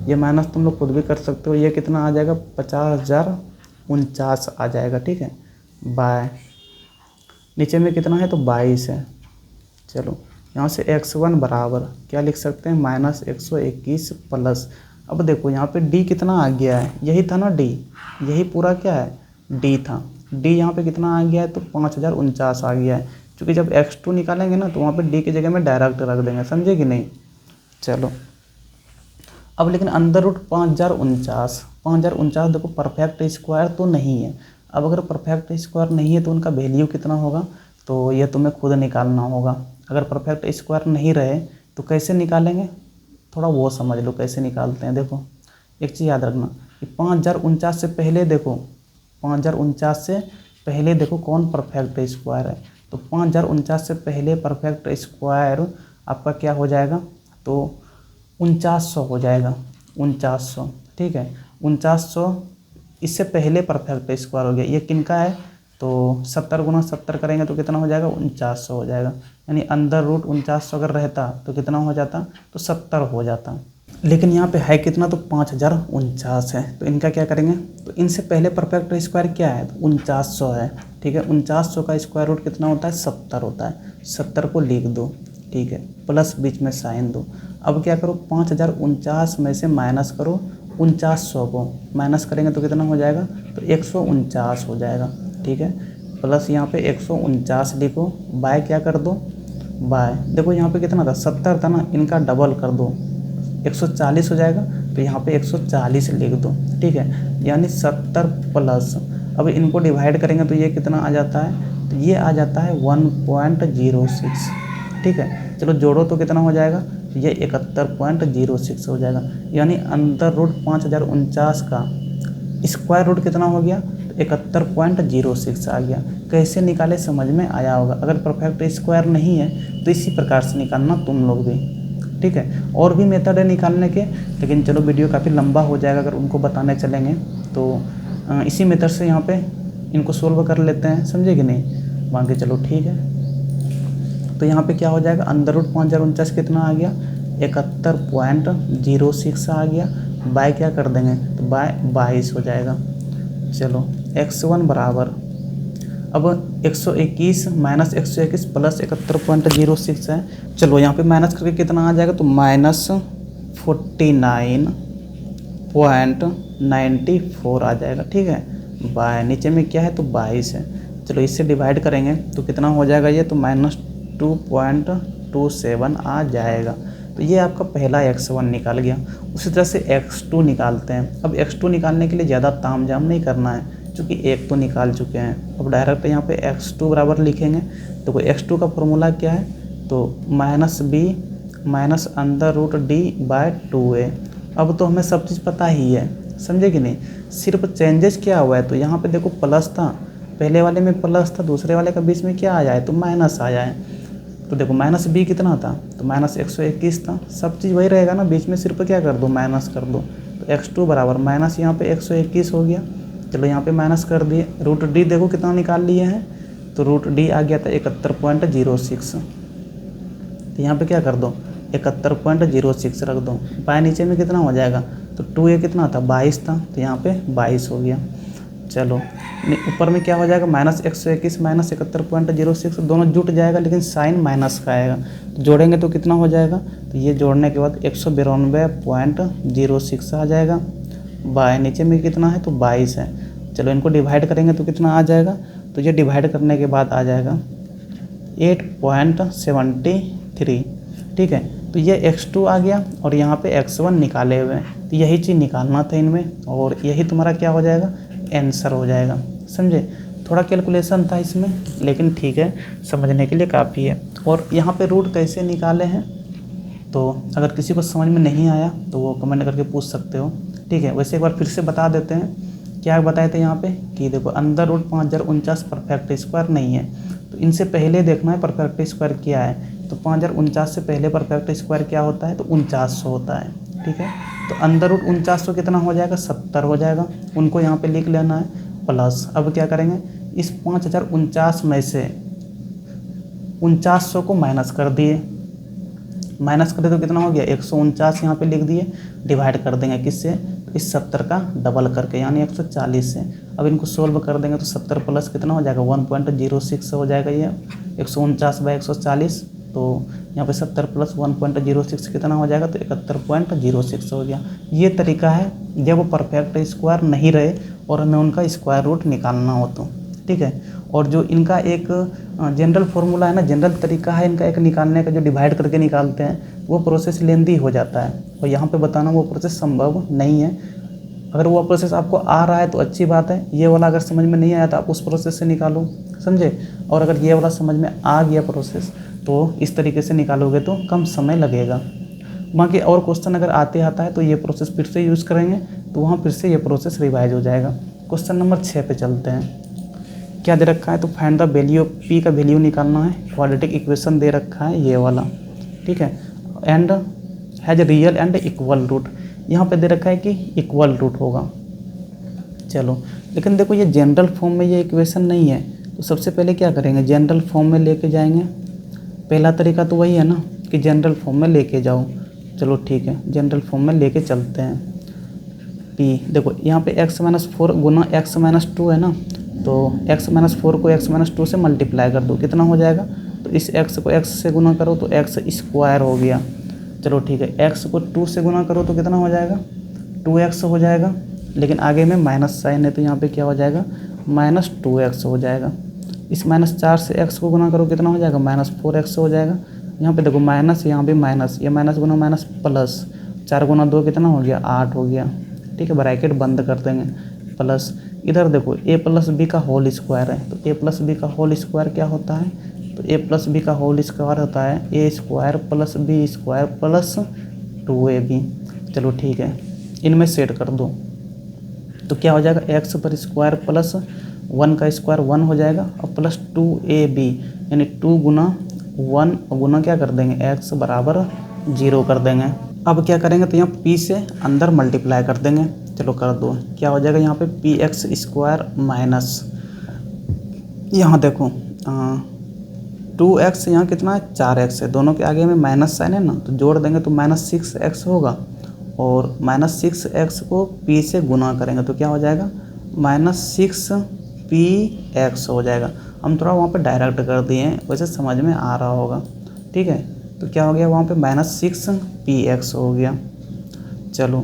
ये माइनस तुम लोग खुद भी कर सकते हो। ये कितना आ जाएगा 50,049 आ जाएगा। ठीक है, बाय नीचे में कितना है तो 22 है। चलो यहाँ से x1 बराबर क्या लिख सकते हैं -121 प्लस, अब देखो यहाँ पे d कितना आ गया है, यही था ना d, यही पूरा क्या है d था, d यहाँ पे कितना आ गया है तो 5049 आ गया है, क्योंकि जब x2 निकालेंगे ना तो वहाँ पे d की जगह में डायरेक्ट रख देंगे, समझे कि नहीं। चलो अब लेकिन अंडर रूट 5049 देखो परफेक्ट स्क्वायर तो नहीं है, अब अगर परफेक्ट स्क्वायर नहीं है तो उनका वैल्यू कितना होगा तो ये तुम्हें खुद निकालना होगा। अगर परफेक्ट स्क्वायर नहीं रहे तो कैसे निकालेंगे, थोड़ा वो समझ लो कैसे निकालते हैं। देखो एक चीज़ याद रखना कि 5049 से पहले देखो, 5049 से पहले देखो कौन परफेक्ट स्क्वायर है, तो 5049 से पहले परफेक्ट स्क्वायर आपका क्या हो जाएगा तो 4900 हो जाएगा, 4900। ठीक है, 4900 इससे पहले परफेक्ट स्क्वायर हो गया, ये किनका है तो 70 गुना 70 करेंगे तो कितना हो जाएगा 4900 हो जाएगा, यानी अंदर रूट 4900 अगर रहता तो कितना हो जाता तो 70 हो जाता, लेकिन यहाँ पे है कितना तो 5049 है, तो इनका क्या करेंगे तो इनसे पहले परफेक्ट स्क्वायर क्या है तो 4900 है। ठीक है, 4900 का स्क्वायर रूट कितना होता है 70 होता है, 70 को लिख दो। ठीक है, प्लस बीच में साइन दो। अब क्या करो 5049 में से माइनस करो 4900 को, माइनस करेंगे तो कितना हो जाएगा तो 149 हो जाएगा। ठीक है, प्लस यहाँ पे 149 लिखो, बाय क्या कर दो बाय, देखो यहाँ पे कितना था 70 था ना, इनका डबल कर दो 140 हो जाएगा, तो यहाँ पे 140 लिख दो। ठीक है, यानी 70 प्लस, अब इनको डिवाइड करेंगे तो ये कितना आ जाता है तो ये आ जाता है 1.06। ठीक है, चलो जोड़ो तो कितना हो जाएगा ये 71.06 हो जाएगा, यानी अंदर रूट 5049 का स्क्वायर रूट कितना हो गया तो 71.06 आ गया। कैसे निकाले समझ में आया होगा, अगर परफेक्ट स्क्वायर नहीं है तो इसी प्रकार से निकालना तुम लोग भी। ठीक है, और भी मेथड है निकालने के, लेकिन चलो वीडियो काफ़ी लंबा हो जाएगा अगर उनको बताने चलेंगे, तो इसी मेथड से यहाँ पे इनको सोल्व कर लेते हैं, समझे कि नहीं। बाकी चलो ठीक है, तो यहाँ पे क्या हो जाएगा अंदर रूट 5049 कितना आ गया 71.06 आ गया, बाय क्या कर देंगे तो बाय 22 हो जाएगा। चलो x1 बराबर, अब 121 माइनस 121 प्लस 71.06 है, चलो यहाँ पे माइनस करके कितना आ जाएगा तो -49.94 आ जाएगा। ठीक है, बाय नीचे में क्या है तो 22 है, चलो इससे डिवाइड करेंगे तो कितना हो जाएगा ये तो -2.27 आ जाएगा। तो ये आपका पहला x1 निकाल गया। उसी तरह से x2 निकालते हैं। अब x2 निकालने के लिए ज़्यादा तामझाम नहीं करना है, क्योंकि एक तो निकाल चुके हैं। अब डायरेक्ट यहाँ पे x2 बराबर लिखेंगे, तो x2 का फॉर्मूला क्या है तो -b minus under root d/2a। अब तो हमें सब चीज़ पता ही है, समझे कि नहीं, सिर्फ चेंजेस क्या हुआ है तो यहाँ पे देखो प्लस था, पहले वाले में प्लस था, दूसरे वाले का बीच में क्या आ जाए तो माइनस आ जाए। तो देखो -b कितना था तो -121 था, सब चीज़ वही रहेगा ना, बीच में सिर्फ क्या कर दो माइनस कर दो, तो x2 बराबर माइनस यहाँ पे 121 हो गया। चलो यहाँ पे माइनस कर दिए, रूट d देखो कितना निकाल लिए हैं तो रूट d आ गया था 71.06, तो यहाँ पे क्या कर दो 71.06 रख दो, बाय नीचे में कितना हो जाएगा तो 2a कितना था 22 था, तो यहाँ पे 22 हो गया। चलो ऊपर में क्या हो जाएगा -121 माइनस 71.06 दोनों जुट जाएगा, लेकिन साइन माइनस का आएगा, तो जोड़ेंगे तो कितना हो जाएगा तो ये जोड़ने के बाद 192.06 आ जाएगा। बाय नीचे में कितना है तो 22 है, चलो इनको डिवाइड करेंगे तो कितना आ जाएगा तो ये डिवाइड करने के बाद आ जाएगा 8.73। ठीक है, तो ये x2 आ गया और यहाँ पे x1 निकाले हुए हैं, तो यही चीज़ निकालना था इनमें और यही तुम्हारा क्या हो जाएगा, आंसर हो जाएगा। समझे, थोड़ा कैलकुलेशन था इसमें लेकिन ठीक है, समझने के लिए काफ़ी है। और यहाँ पे रूट कैसे निकाले हैं, तो अगर किसी को समझ में नहीं आया तो वो कमेंट करके पूछ सकते हो, ठीक है। वैसे एक बार फिर से बता देते हैं, क्या बताए थे यहाँ पे कि देखो अंडर रूट 5049 परफेक्ट स्क्वायर नहीं है, तो इनसे पहले देखना है परफेक्ट स्क्वायर क्या है। तो 5049 से पहले परफेक्ट स्क्वायर क्या होता है, तो 4900 होता है, ठीक है। तो अंडर रूट 4900 कितना हो जाएगा, 70 हो जाएगा। उनको यहाँ पे लिख लेना है प्लस। अब क्या करेंगे, इस 5049 में से 4900 को माइनस कर दिए, माइनस कर दे तो कितना हो गया, 149 यहाँ पे लिख दिए, डिवाइड कर देंगे किससे, तो इस 70 का डबल करके यानी 140 से। अब इनको सोल्व कर देंगे तो 70 प्लस कितना हो जाएगा, 1.06 हो जाएगा ये 149/140। तो यहाँ पे 70 प्लस 1.06 कितना हो जाएगा, तो 71.06 हो गया। ये तरीका है जब वो परफेक्ट स्क्वायर नहीं रहे और हमें उनका स्क्वायर रूट निकालना हो तो, ठीक है। और जो इनका एक जनरल फार्मूला है ना, जनरल तरीका है इनका एक निकालने का, जो डिवाइड करके निकालते हैं, वो प्रोसेस लेंदी हो जाता है और यहाँ पे बताना वो प्रोसेस संभव नहीं है। अगर वो प्रोसेस आपको आ रहा है तो अच्छी बात है, ये वाला अगर समझ में नहीं आया तो आप उस प्रोसेस से निकालो, समझे। और अगर ये वाला समझ में आ गया प्रोसेस तो इस तरीके से निकालोगे तो कम समय लगेगा। बाकी और क्वेश्चन अगर आता है तो ये प्रोसेस फिर से यूज़ करेंगे तो वहाँ फिर से ये प्रोसेस रिवाइज हो जाएगा। क्वेश्चन नंबर 6 पे चलते हैं। क्या दे रखा है, तो find the value of P का वैल्यू निकालना है। क्वाड्रेटिक इक्वेशन दे रखा है ये वाला, ठीक है। And has real and equal root, यहाँ पे दे रखा है कि इक्वल रूट होगा। चलो, लेकिन देखो ये जनरल फॉर्म में ये इक्वेशन नहीं है, तो सबसे पहले क्या करेंगे, जनरल फॉर्म में लेके जाएंगे। पहला तरीका तो वही है ना कि जनरल फॉर्म में लेके जाओ। चलो ठीक है, जनरल फॉर्म में लेके चलते हैं। पी देखो यहाँ पे x-4 गुना x-2 है ना, तो x-4 को x-2 से मल्टीप्लाई कर दो, कितना हो जाएगा, तो इस x को x से गुना करो तो x स्क्वायर हो गया। चलो ठीक है, x को 2 से गुना करो तो कितना हो जाएगा, 2x हो जाएगा। लेकिन आगे में माइनस साइन है तो यहाँ पे क्या हो जाएगा, -2x हो जाएगा। इस -4 से x को गुना करो कितना हो जाएगा, -4x हो जाएगा। यहाँ पे देखो माइनस, यहाँ भी माइनस, ये माइनस गुना माइनस प्लस, 4 गुना 2 कितना हो गया, 8 हो गया, ठीक है। ब्रैकेट बंद कर देंगे, प्लस इधर देखो a प्लस बी का होल स्क्वायर है, तो a प्लस बी का होल स्क्वायर क्या होता है, तो a प्लस बी का होल स्क्वायर होता है a square plus b square plus 2ab। चलो ठीक है, इनमें सेट कर दो तो क्या हो जाएगा, x पर स्क्वायर प्लस 1 का स्क्वायर 1 हो जाएगा और प्लस 2ab, यानी 2 गुना 1 गुना क्या कर देंगे, x बराबर 0 कर देंगे। अब क्या करेंगे, तो यहाँ p से अंदर मल्टीप्लाई कर देंगे। चलो कर दो, क्या हो जाएगा यहाँ पे px स्क्वायर माइनस, यहाँ देखो 2x, यहाँ कितना है 4x है, दोनों के आगे में माइनस साइन है ना, तो जोड़ देंगे तो -6x होगा। और -6x को p से गुना करेंगे तो क्या हो जाएगा, -6px हो जाएगा। हम थोड़ा वहाँ पे डायरेक्ट कर दिए हैं, वैसे समझ में आ रहा होगा, ठीक है। तो क्या हो गया वहाँ पे -6px हो गया। चलो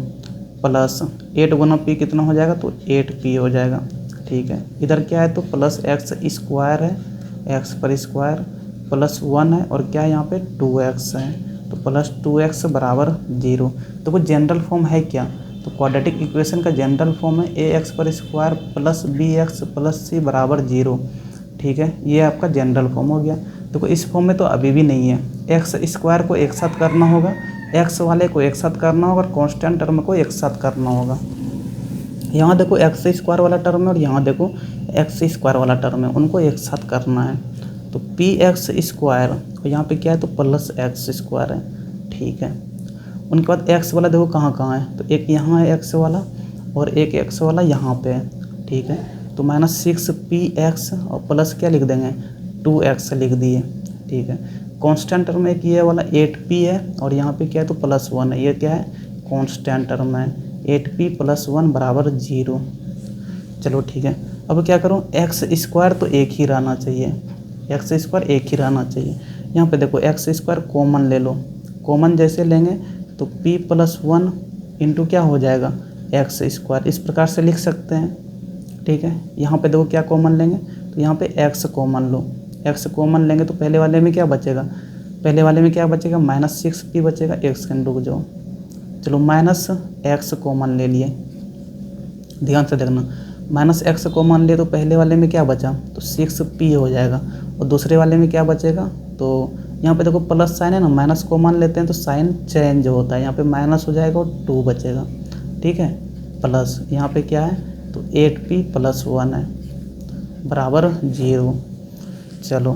प्लस 8 गुना p कितना हो जाएगा, तो 8p हो जाएगा, ठीक है। इधर क्या है, तो प्लस x स्क्वायर है, x पर स्क्वायर प्लस 1 है और क्या है यहाँ पे 2x है, तो प्लस 2x बराबर 0। तो वो जनरल फॉर्म है क्या, तो क्वाड्रेटिक इक्वेशन का जनरल फॉर्म है ax पर square plus bx plus c बराबर 0, ठीक है। ये आपका जनरल फॉर्म हो गया। देखो इस फॉर्म में तो अभी भी नहीं है, एक्स स्क्वायर को एक साथ करना होगा, एक्स वाले को एक साथ करना होगा और कांस्टेंट टर्म को एक साथ करना होगा। यहाँ देखो एक्स स्क्वायर वाला टर्म है और यहाँ देखो एक्स स्क्वायर वाला टर्म है, उनको एक साथ करना है। तो पी एक्स स्क्वायर और यहाँ पे क्या है, तो प्लस एक्स स्क्वायर है, ठीक है। उनके बाद एक्स वाला देखो कहाँ कहाँ है, तो एक यहाँ है एक्स वाला और एक एक्स वाला यहाँ पे है, ठीक है। तो -6px और प्लस क्या लिख देंगे 2x लिख दिए, ठीक है। कांस्टेंट टर्म एक ये वाला 8p है और यहाँ पे क्या है, तो +1 है, ये क्या है कांस्टेंट टर्म है, 8p + 1 बराबर 0। चलो ठीक है, अब क्या करूँ, एक्स स्क्वायर तो एक ही रहना चाहिए, एक्स स्क्वायर एक ही रहना चाहिए। यहाँ पे देखो एक्स स्क्वायर कॉमन ले लो, कॉमन जैसे लेंगे तो p + 1 इंटू क्या हो जाएगा एक्स स्क्वायर, इस प्रकार से लिख सकते हैं, ठीक है। यहाँ पे देखो क्या कॉमन लेंगे, तो यहाँ पे x कॉमन लो, x कॉमन लेंगे तो पहले वाले में क्या बचेगा, पहले वाले में क्या बचेगा, -6p बचेगा। एक सेकंड रुक जाओ, चलो -x कॉमन ले लिए, ध्यान से देखना, -x कॉमन लिए तो पहले वाले में क्या बचा, तो 6p हो जाएगा। और दूसरे वाले में क्या बचेगा, तो यहाँ पे देखो प्लस साइन है ना, माइनस कॉमन लेते हैं तो साइन चेंज होता है, यहाँ पे माइनस हो जाएगा और 2 बचेगा, ठीक है। प्लस यहाँ पे क्या है, तो 8p + 1 है बराबर 0। चलो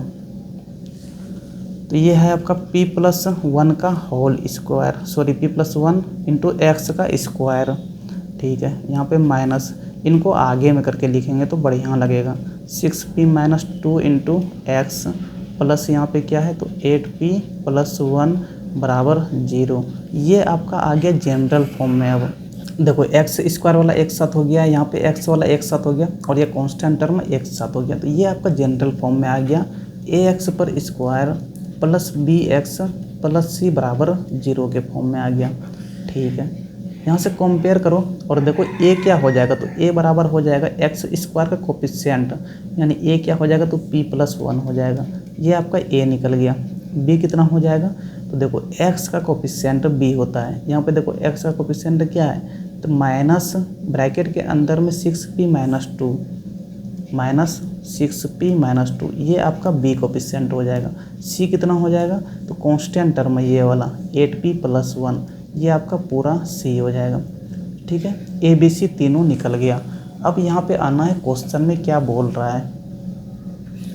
तो ये है आपका p + 1 का whole square, sorry p + 1 × x का स्क्वायर, ठीक है। यहाँ पे माइनस, इनको आगे में करके लिखेंगे तो बढ़िया लगेगा। 6p - 2 × x प्लस यहाँ पे क्या है, तो 8p + 1 बराबर 0। ये आपका आ गया जनरल फॉर्म में। अब देखो x² वाला एक साथ हो गया, यहाँ पे x वाला एक साथ हो गया और ये कांस्टेंट टर्म एक साथ हो गया, तो ये आपका जनरल फॉर्म में आ गया। ax² + bx + c बराबर 0 के फॉर्म में आ गया, ठीक है। यहाँ से कंपेयर करो और देखो a क्या हो जाएगा, तो a बराबर हो जाएगा x² का कोफिशिएंट, यानी a क्या हो जाएगा, तो p + 1 हो जाएगा। ये आपका a निकल गया। b कितना हो जाएगा, तो देखो x का कोफिशिएंट b होता है, यहाँ पे देखो x का कोफिशिएंट क्या है, तो माइनस ब्रैकेट के अंदर में 6p - 2 -6p - 2, ये आपका b कोफिशिएंट हो जाएगा। c कितना हो जाएगा, तो कांस्टेंट टर्म ये वाला 8p + 1, ये आपका पूरा c हो जाएगा, ठीक है। a b c तीनों निकल गया। अब यहाँ पे आना है क्वेश्चन में क्या बोल रहा है।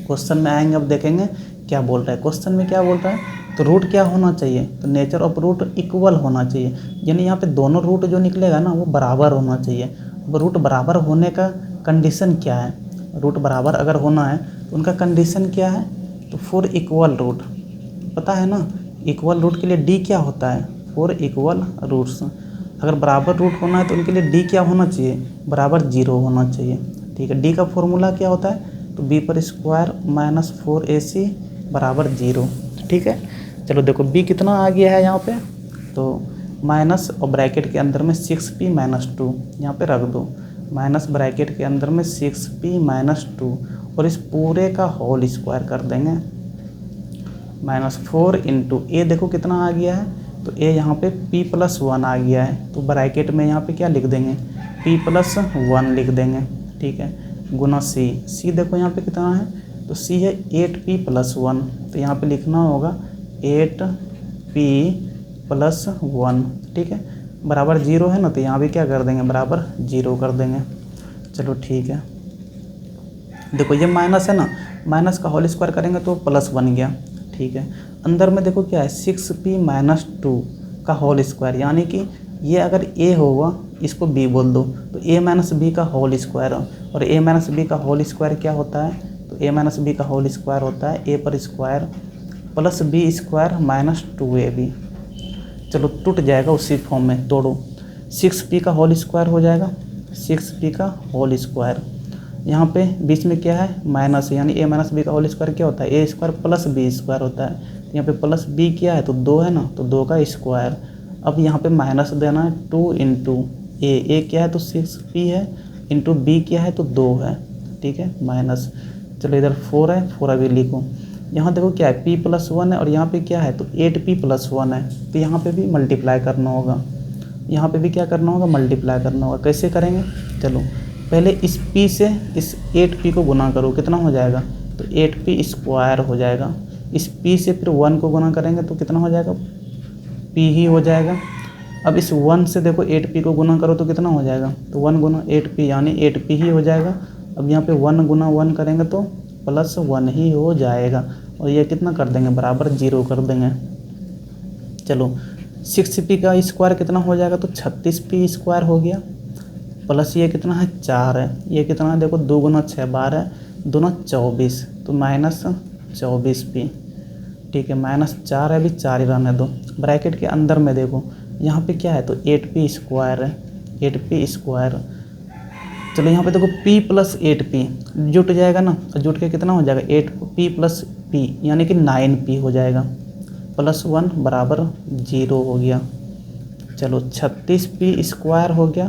क्वेश्चन में आएंगे, अब देखेंगे क्या बोल रहा है। क्वेश्चन में क्या बोल रहा है, तो रूट क्या होना चाहिए, तो नेचर ऑफ रूट इक्वल होना चाहिए, यानी यहाँ पे दोनों रूट जो निकलेगा ना वो बराबर होना चाहिए। अब रूट बराबर होने का कंडीशन क्या है, रूट बराबर अगर होना है तो उनका कंडीशन क्या है, तो 4 इक्वल रूट, पता है ना इक्वल रूट के लिए डी क्या होता है, 4 इक्वल रूट्स। अगर बराबर रूट होना है तो उनके लिए डी क्या होना चाहिए, बराबर 0 होना चाहिए, ठीक है। डी का फॉर्मूला क्या होता है, तो b² - 4ac बराबर 0, ठीक है। चलो देखो b कितना आ गया है यहाँ पे, तो माइनस और ब्रैकेट के अंदर में 6p - 2 यहाँ पे रख दो, माइनस ब्रैकेट के अंदर में 6p - 2 और इस पूरे का होल स्क्वायर कर देंगे, -4 × a देखो कितना आ गया है, तो a यहाँ पे p + 1 आ गया है, तो ब्रैकेट में यहाँ पे क्या लिख देंगे, p + 1 लिख देंगे, ठीक है, गुना c देखो यहाँ पे कितना है, तो c है 8p + 1, तो यहाँ पे लिखना होगा 8p + 1, ठीक है, बराबर 0 है ना, तो यहाँ भी क्या कर देंगे, बराबर 0 कर देंगे। चलो ठीक है, देखो ये माइनस है ना, माइनस का होल स्क्वायर करेंगे तो प्लस बन गया, ठीक है। अंदर में देखो क्या है, 6p - 2 का होल स्क्वायर, यानी कि ये अगर a होगा इसको b बोल दो, तो a - b का होल स्क्वायर, और a - b का होल स्क्वायर क्या होता है, तो a - b का होल स्क्वायर होता है a पर स्क्वायर + b² - 2ab। चलो टूट जाएगा उसी फॉर्म में, तोड़ो, 6p का होल स्क्वायर हो जाएगा, 6p का होल स्क्वायर, यहाँ पे बीच में क्या है, माइनस, यानी a - b का होल स्क्वायर क्या होता है, a² + b² होता है, यहाँ पे प्लस b क्या है, तो 2 है ना, तो 2 का स्क्वायर। अब यहाँ पे माइनस देना है 2 × a क्या है, तो 6p है, इंटू b क्या है, तो 2 है, ठीक है, माइनस। चलो इधर 4 है, 4 अभी लिखो, यहाँ देखो क्या है, p + 1 है और यहाँ पे क्या है, तो 8p + 1 है, तो यहाँ पे भी मल्टीप्लाई करना होगा, यहाँ पे भी क्या करना होगा, मल्टीप्लाई करना होगा। कैसे करेंगे, चलो पहले इस p से इस 8p को गुना करो, कितना हो जाएगा, तो 8p² हो जाएगा। इस p से फिर 1 को गुना करेंगे तो कितना हो जाएगा, p ही हो जाएगा। अब इस 1 से देखो 8p को गुना करो तो कितना हो जाएगा, तो 1 × 8p यानी 8p ही हो जाएगा। अब यहाँ पे 1 × 1 करेंगे तो +1 ही हो जाएगा, और ये कितना कर देंगे, बराबर 0 कर देंगे। चलो 6p का स्क्वायर कितना हो जाएगा, तो 36p² हो गया, प्लस ये कितना है, 4 है, ये कितना है, देखो 2 × 6 12, 2 × 24, तो -24p, ठीक है, -4 है, अभी 4 ही रहने दो। ब्रैकेट के अंदर में देखो यहाँ पे क्या है, तो 8p² है, 8p²। चलो यहाँ पे देखो p + 8p जुट जाएगा ना, जुट के कितना हो जाएगा, 8p + p यानी कि 9p हो जाएगा, +1 बराबर 0 हो गया। चलो 36p² हो गया,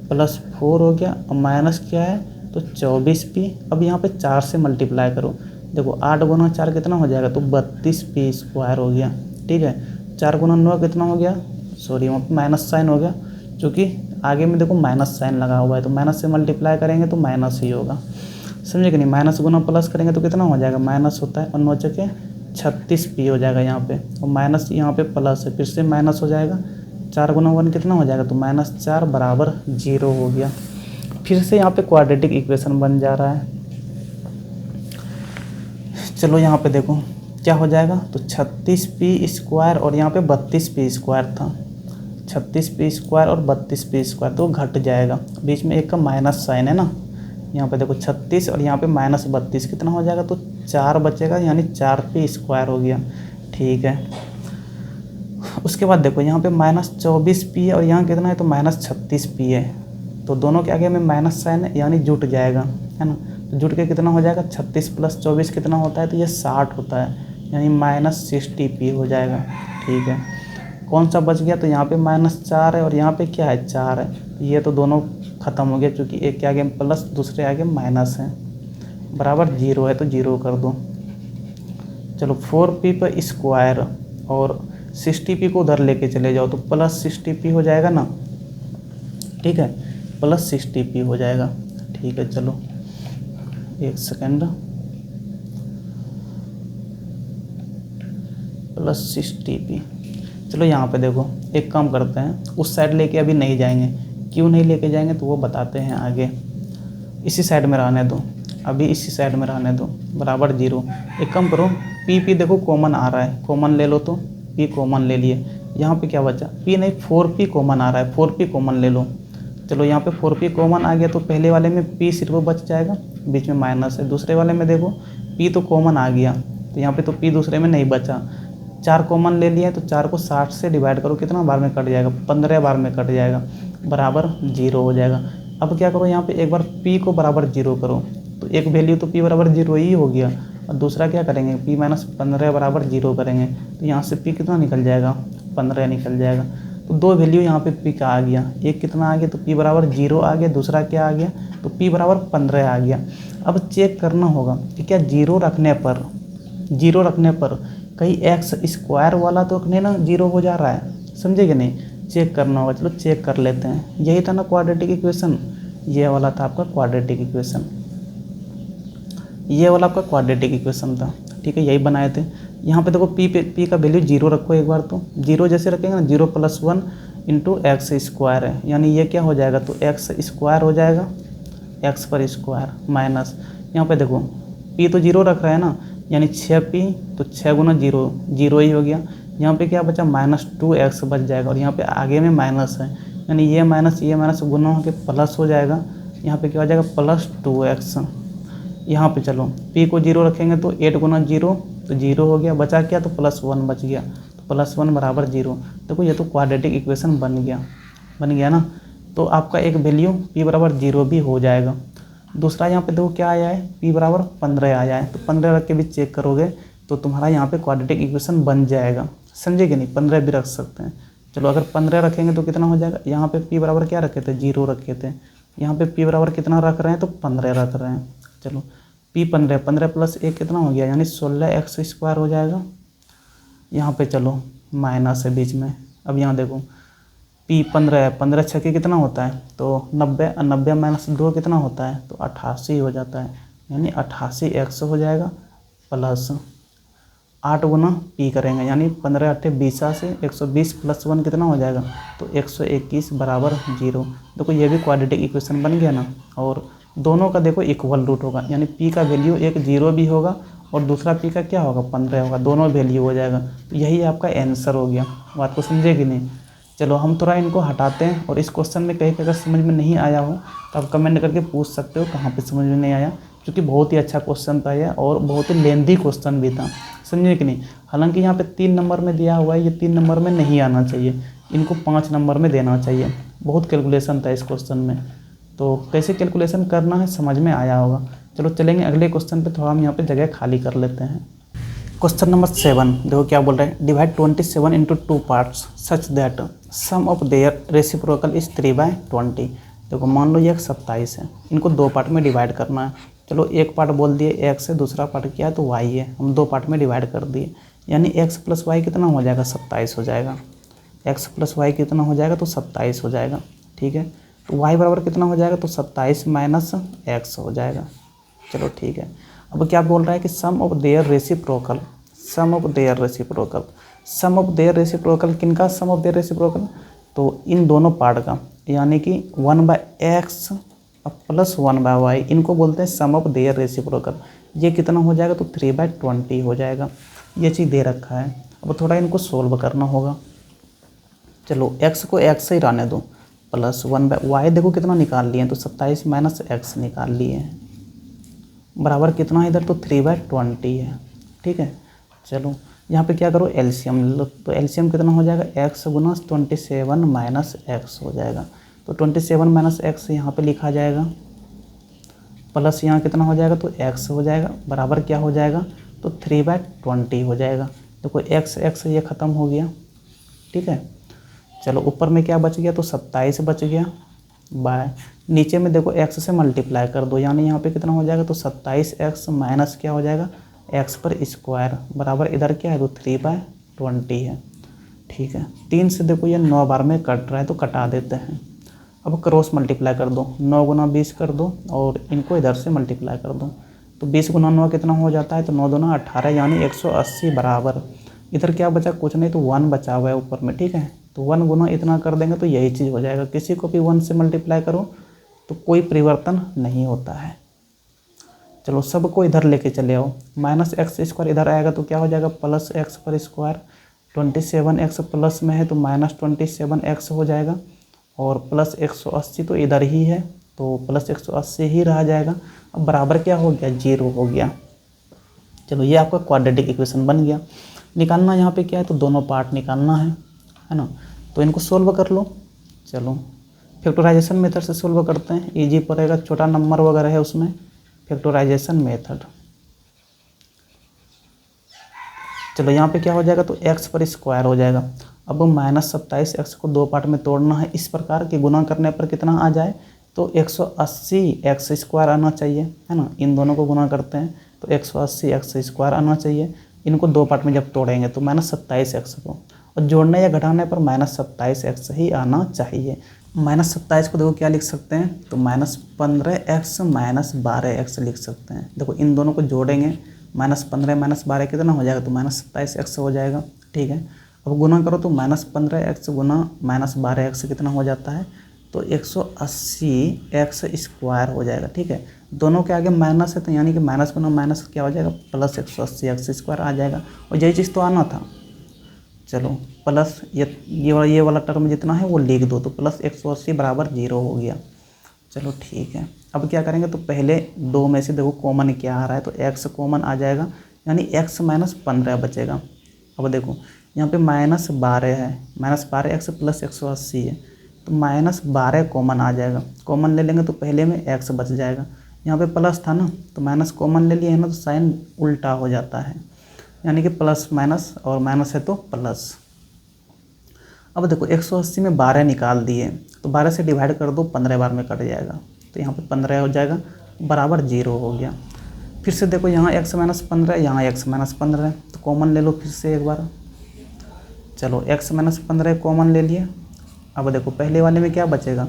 +4 हो गया, और माइनस क्या है, तो 24p। अब यहाँ पे 4 से मल्टीप्लाई करो, देखो 8 गुना 4 कितना हो जाएगा, तो 32p² हो गया। ठीक है, 4 गुना 9 कितना हो गया, सॉरी वहाँ पर माइनस साइन हो गया, क्योंकि आगे में देखो माइनस साइन लगा हुआ है, तो माइनस से मल्टीप्लाई करेंगे तो माइनस ही होगा, समझे कि नहीं। माइनस गुना प्लस करेंगे तो कितना हो जाएगा, माइनस होता है और 9 चके 36p हो जाएगा यहाँ पे, और माइनस यहाँ पे प्लस है, फिर से माइनस हो जाएगा। 4 गुना 1 कितना हो जाएगा, तो -4 बराबर 0 हो गया। फिर से यहाँ पे क्वाड्रेटिक इक्वेशन बन जा रहा है। चलो यहाँ पे देखो क्या हो जाएगा, तो 36p² और यहाँ पे 32p² था, 36p² और 32p², तो घट जाएगा, बीच में एक का माइनस साइन है ना। यहाँ पे देखो 36 और यहाँ पे -32 कितना हो जाएगा, तो 4 बचेगा, यानी 4p² हो गया। ठीक है, उसके बाद देखो यहाँ पे -24p है और यहाँ कितना है, तो -36p है, तो दोनों के आगे में माइनस साइन है, यानी जुट जाएगा, है ना। तो जुट के कितना हो जाएगा, 36 + 24 कितना होता है, तो ये 60 होता है, यानी -60p हो जाएगा। ठीक है, कौन सा बच गया, तो यहाँ पे -4 है और यहाँ पे क्या है, 4 है, ये तो दोनों ख़त्म हो गया, क्योंकि एक के आगे प्लस दूसरे आगे माइनस है, बराबर 0 है, तो 0 कर दो। चलो 4p² और 60p को उधर लेके चले जाओ, तो +60p हो जाएगा ना। ठीक है, +60p हो जाएगा। ठीक है, चलो एक सेकेंड, +60p। चलो यहाँ पे देखो एक काम करते हैं, उस साइड लेके अभी नहीं जाएंगे, क्यों नहीं लेके जाएंगे तो वो बताते हैं आगे। इसी साइड में रहने दो, अभी इसी साइड में रहने दो, बराबर 0। एक काम करो, p देखो कॉमन आ रहा है, कॉमन ले लो, तो p कॉमन ले लिए, यहाँ पे क्या बचा, p नहीं 4p कॉमन आ रहा है, 4p कॉमन ले लो। चलो यहाँ पे 4p कॉमन आ गया, तो पहले वाले में p सिर्फ बच जाएगा, बीच में माइनस है। दूसरे वाले में देखो p तो कॉमन आ गया, तो यहाँ पे तो p दूसरे में नहीं बचा। 4 कॉमन ले लिया, तो 4 को 60 से डिवाइड करो, कितना बार में कट जाएगा, 15 बार में कट जाएगा, बराबर 0 हो जाएगा। अब क्या करो, यहाँ पे एक बार p को बराबर 0 करो, तो एक वैल्यू तो p बराबर 0 ही हो गया, और दूसरा क्या करेंगे, p - 15 बराबर 0 करेंगे, तो यहाँ से p कितना निकल जाएगा, 15 निकल जाएगा। तो दो वैल्यू यहाँ पे p का आ गया, एक कितना आ गया, तो p बराबर 0 आ गया, दूसरा क्या आ गया, तो p बराबर 15 आ गया। अब चेक करना होगा कि क्या 0 रखने पर कहीं x² वाला तो नहीं ना 0 हो जा रहा है, समझे कि नहीं, चेक करना होगा। चलो चेक कर लेते हैं, यही था ना क्वाड्रेटिक इक्वेशन, ये वाला था आपका क्वाड्रेटिक इक्वेशन, ये वाला आपका क्वाड्रेटिक इक्वेशन था। ठीक है, यही बनाए थे। यहाँ पे देखो p का वैल्यू 0 रखो एक बार, तो 0 जैसे रखेंगे ना, 0 + 1 × x² है, यानी ये क्या हो जाएगा, तो x² हो जाएगा, x पर स्क्वायर माइनस, यहाँ पे देखो p तो 0 रख रहा है ना, यानी 6p, तो 6 गुना 0 0 ही हो गया। यहाँ पे क्या बचा, -2x बच जाएगा, और यहाँ पे आगे में माइनस है, यानी ये माइनस गुना होकर प्लस हो जाएगा, यहाँ पे क्या हो जाएगा, +2x। यहाँ पे चलो p को 0 रखेंगे, तो 8 गुना 0 तो 0 हो गया, बचा क्या, तो +1 बच गया, तो +1 बराबर 0। देखो ये तो क्वाड्रेटिक इक्वेशन बन गया ना। तो आपका एक वैल्यू p बराबर 0 भी हो जाएगा। दूसरा यहाँ पे देखो क्या आया है, p बराबर 15 आया है, तो 15 रख के भी चेक करोगे तो तुम्हारा यहाँ पे क्वाड्रेटिक इक्वेशन बन जाएगा, समझे कि नहीं। 15 भी रख सकते हैं। चलो अगर 15 रखेंगे तो कितना हो जाएगा, यहाँ पे p बराबर क्या रखे थे, 0 रखे थे, यहाँ पे p बराबर कितना रख रहे हैं, तो 15 रख रहे हैं। चलो p 15 + 1 कितना हो गया, यानी 16x² हो जाएगा। यहाँ पे चलो माइनस है बीच में। अब यहाँ देखो p 15 है, 15 छक्के कितना होता है, तो 90, 90 - 2 कितना होता है, तो 88 हो जाता है, यानी 88x हो जाएगा, प्लस 8 गुना p करेंगे, यानी 15 × 8 = 20 से 120 + 1 कितना हो जाएगा, तो 121 बराबर 0। देखो ये भी क्वाड्रेटिक इक्वेशन बन गया ना। और दोनों का देखो इक्वल रूट होगा, यानी p का वैल्यू एक 0 भी होगा और दूसरा p का क्या होगा, 15 होगा, दोनों वैल्यू हो जाएगा। तो यही आपका आंसर हो गया। बात को समझे कि नहीं। चलो हम थोड़ा इनको हटाते हैं, और इस क्वेश्चन में कहीं अगर समझ में नहीं आया हो तो आप कमेंट करके पूछ सकते हो कहाँ पे समझ में नहीं आया, क्योंकि बहुत ही अच्छा क्वेश्चन था यह, और बहुत ही लेंथी क्वेश्चन भी था, समझे कि नहीं। हालांकि यहाँ पे 3 नंबर में दिया हुआ है, ये 3 नंबर में नहीं आना चाहिए, इनको 5 नंबर में देना चाहिए। बहुत कैलकुलेशन था इस क्वेश्चन में, तो कैसे कैलकुलेशन करना है समझ में आया होगा। चलो चलेंगे अगले क्वेश्चन पे, थोड़ा हम यहाँ पे जगह खाली कर लेते हैं। क्वेश्चन नंबर 7 देखो क्या बोल रहे हैं, divide 27 into 2 parts such that sum of their reciprocal is 3/20। देखो मान लो ये 27 है, इनको 2 पार्ट में डिवाइड करना है। चलो एक पार्ट बोल दिए एक्स है, दूसरा पार्ट क्या है तो वाई है, हम दो पार्ट में डिवाइड कर दिए, यानी एक्स प्लस वाई कितना हो जाएगा 27 हो जाएगा। एक्स प्लस वाई कितना हो जाएगा तो 27 हो जाएगा। ठीक है, तो वाई बराबर कितना हो जाएगा तो 27 माइनस एक्स हो जाएगा। चलो ठीक है, अब क्या बोल रहा है कि sum of their reciprocal, sum of their reciprocal, sum of their reciprocal किनका सम ऑफ देयर रेसिप्रोकल, तो इन दोनों पार्ट का, यानी कि 1/x प्लस 1/y, इनको बोलते हैं सम ऑफ देयर रेसिप्रोकल। ये कितना हो जाएगा तो 3/20 हो जाएगा। ये चीज़ दे रखा है, अब थोड़ा इनको सोल्व करना होगा। चलो x को x से ही रहने दो, प्लस 1/y देखो कितना निकाल लिए हैं तो 27 माइनस एक्स निकाल लिए हैं, बराबर कितना है इधर तो 3/20 है। ठीक है, चलो यहाँ पे क्या करो एलसीएम लो, तो एलसीएम कितना हो जाएगा x गुना 27 माइनस एक्स हो जाएगा। तो 27 माइनस एक्स यहाँ पे लिखा जाएगा, प्लस यहाँ कितना हो जाएगा तो x हो जाएगा, बराबर क्या हो जाएगा तो 3/20 हो जाएगा। देखो x ये ख़त्म हो गया। ठीक है, चलो ऊपर में क्या बच गया तो 27 बच गया, बाय नीचे में देखो x से मल्टीप्लाई कर दो, यानी यहाँ पे कितना हो जाएगा तो 27x माइनस क्या हो जाएगा x पर स्क्वायर, बराबर इधर क्या है तो 3/20 है। ठीक है, 3 से देखो ये 9 बार में कट रहा है तो कटा देते हैं। अब क्रॉस मल्टीप्लाई कर दो, 9 गुना 20 कर दो और इनको इधर से मल्टीप्लाई कर दो, तो 20 गुना 9 कितना हो जाता है तो 9 दूना 18, यानी 180 बराबर इधर क्या बचा कुछ नहीं तो 1 बचा हुआ है ऊपर में। ठीक है, तो 1 गुना इतना कर देंगे तो यही चीज़ हो जाएगा। किसी को भी 1 से मल्टीप्लाई करो तो कोई परिवर्तन नहीं होता है। चलो सबको इधर लेके चले आओ, माइनस एक्स स्क्वायर इधर आएगा तो क्या हो जाएगा प्लस एक्स पर स्क्वायर, 27x प्लस में है तो माइनस 27x हो जाएगा, और प्लस 180 तो इधर ही है तो प्लस 180 ही रह जाएगा। अब बराबर क्या हो गया 0 हो गया। चलो ये आपका क्वाड्रेटिक इक्वेशन बन गया। निकालना यहाँ पे क्या है तो दोनों पार्ट निकालना है ना, तो इनको सोल्व कर लो। चलो फैक्टराइजेशन मेथड से सोल्व करते हैं, इजी पड़ेगा, छोटा नंबर वगैरह है उसमें। फैक्टराइजेशन मेथड, चलो यहाँ पे क्या हो जाएगा तो x पर स्क्वायर हो जाएगा। अब माइनस 27x को दो पार्ट में तोड़ना है इस प्रकार कि गुना करने पर कितना आ जाए तो 180x स्क्वायर आना चाहिए, है ना। इन दोनों को गुना करते हैं तो 180x स्क्वायर आना चाहिए। इनको दो पार्ट में जब तोड़ेंगे तो माइनस 27x को, और जोड़ने या घटाने पर माइनस 27x ही आना चाहिए। माइनस 27 को देखो क्या लिख सकते हैं तो माइनस 15x माइनस 12x लिख सकते हैं। देखो इन दोनों को जोड़ेंगे, माइनस 15 माइनस 12 कितना हो जाएगा तो माइनस 27x हो जाएगा। ठीक है, अब गुना करो तो माइनस 15x गुना माइनस 12x कितना हो जाता है तो 180x स्क्वायर हो जाएगा। ठीक है, दोनों के आगे माइनस है तो यानी कि माइनस गुना माइनस क्या हो जाएगा प्लस 180x स्क्वायर आ जाएगा, और यही चीज़ तो आना था। चलो प्लस ये वाला टर्म जितना है वो लिख दो, तो प्लस 180 बराबर 0 हो गया। चलो ठीक है, अब क्या करेंगे तो पहले दो में से देखो कॉमन क्या आ रहा है तो x कॉमन आ जाएगा, यानी x माइनस 15 बचेगा। अब देखो यहाँ पे माइनस 12 है, माइनस 12x प्लस 180 है तो माइनस 12 कॉमन आ जाएगा। कॉमन ले लेंगे तो पहले में x बच जाएगा, यहाँ पे प्लस था ना तो माइनस कॉमन ले लिए है ना तो साइन उल्टा हो जाता है, यानी कि प्लस माइनस और माइनस है तो प्लस। अब देखो 180 में 12 निकाल दिए तो 12 से डिवाइड कर दो, 15 बार में कट जाएगा तो यहाँ पे 15 हो जाएगा, बराबर 0 हो गया। फिर से देखो यहाँ x माइनस 15, यहाँ x माइनस 15 तो कॉमन ले लो फिर से एक बार। चलो x माइनस 15 कॉमन ले लिए। अब देखो पहले वाले में क्या बचेगा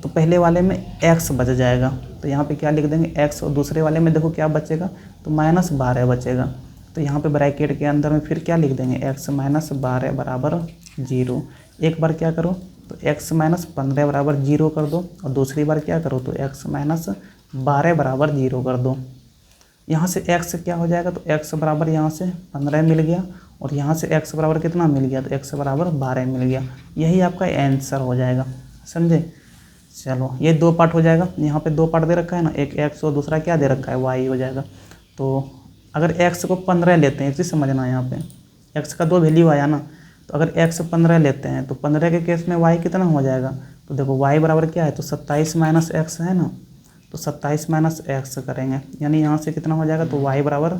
तो पहले वाले में x बच जाएगा, तो यहाँ पे क्या लिख देंगे x, और दूसरे वाले में देखो क्या बचेगा तो माइनस 12 बचेगा, तो यहाँ पे ब्रैकेट के अंदर में फिर क्या लिख देंगे x माइनस 12 बराबर 0। एक बार क्या करो तो x माइनस 15 बराबर 0 कर दो, और दूसरी बार क्या करो तो x माइनस 12 बराबर 0 कर दो। यहाँ से x क्या हो जाएगा तो x बराबर यहाँ से 15 मिल गया, और यहाँ से x बराबर कितना मिल गया तो x बराबर 12 मिल गया। यही आपका आंसर हो जाएगा, समझे। चलो ये दो पार्ट हो जाएगा, यहाँ पे दो पार्ट दे रखा है ना, एक x और दूसरा क्या दे रखा है y हो जाएगा। तो अगर x को 15 लेते हैं, इसी समझना, यहाँ पे x का दो वैल्यू आया ना, तो अगर x 15 लेते हैं तो 15 के केस में y कितना हो जाएगा तो देखो y बराबर क्या है तो 27 माइनस एक्स है ना, तो 27 माइनस एक्स करेंगे, यानी यहाँ से कितना हो जाएगा तो y बराबर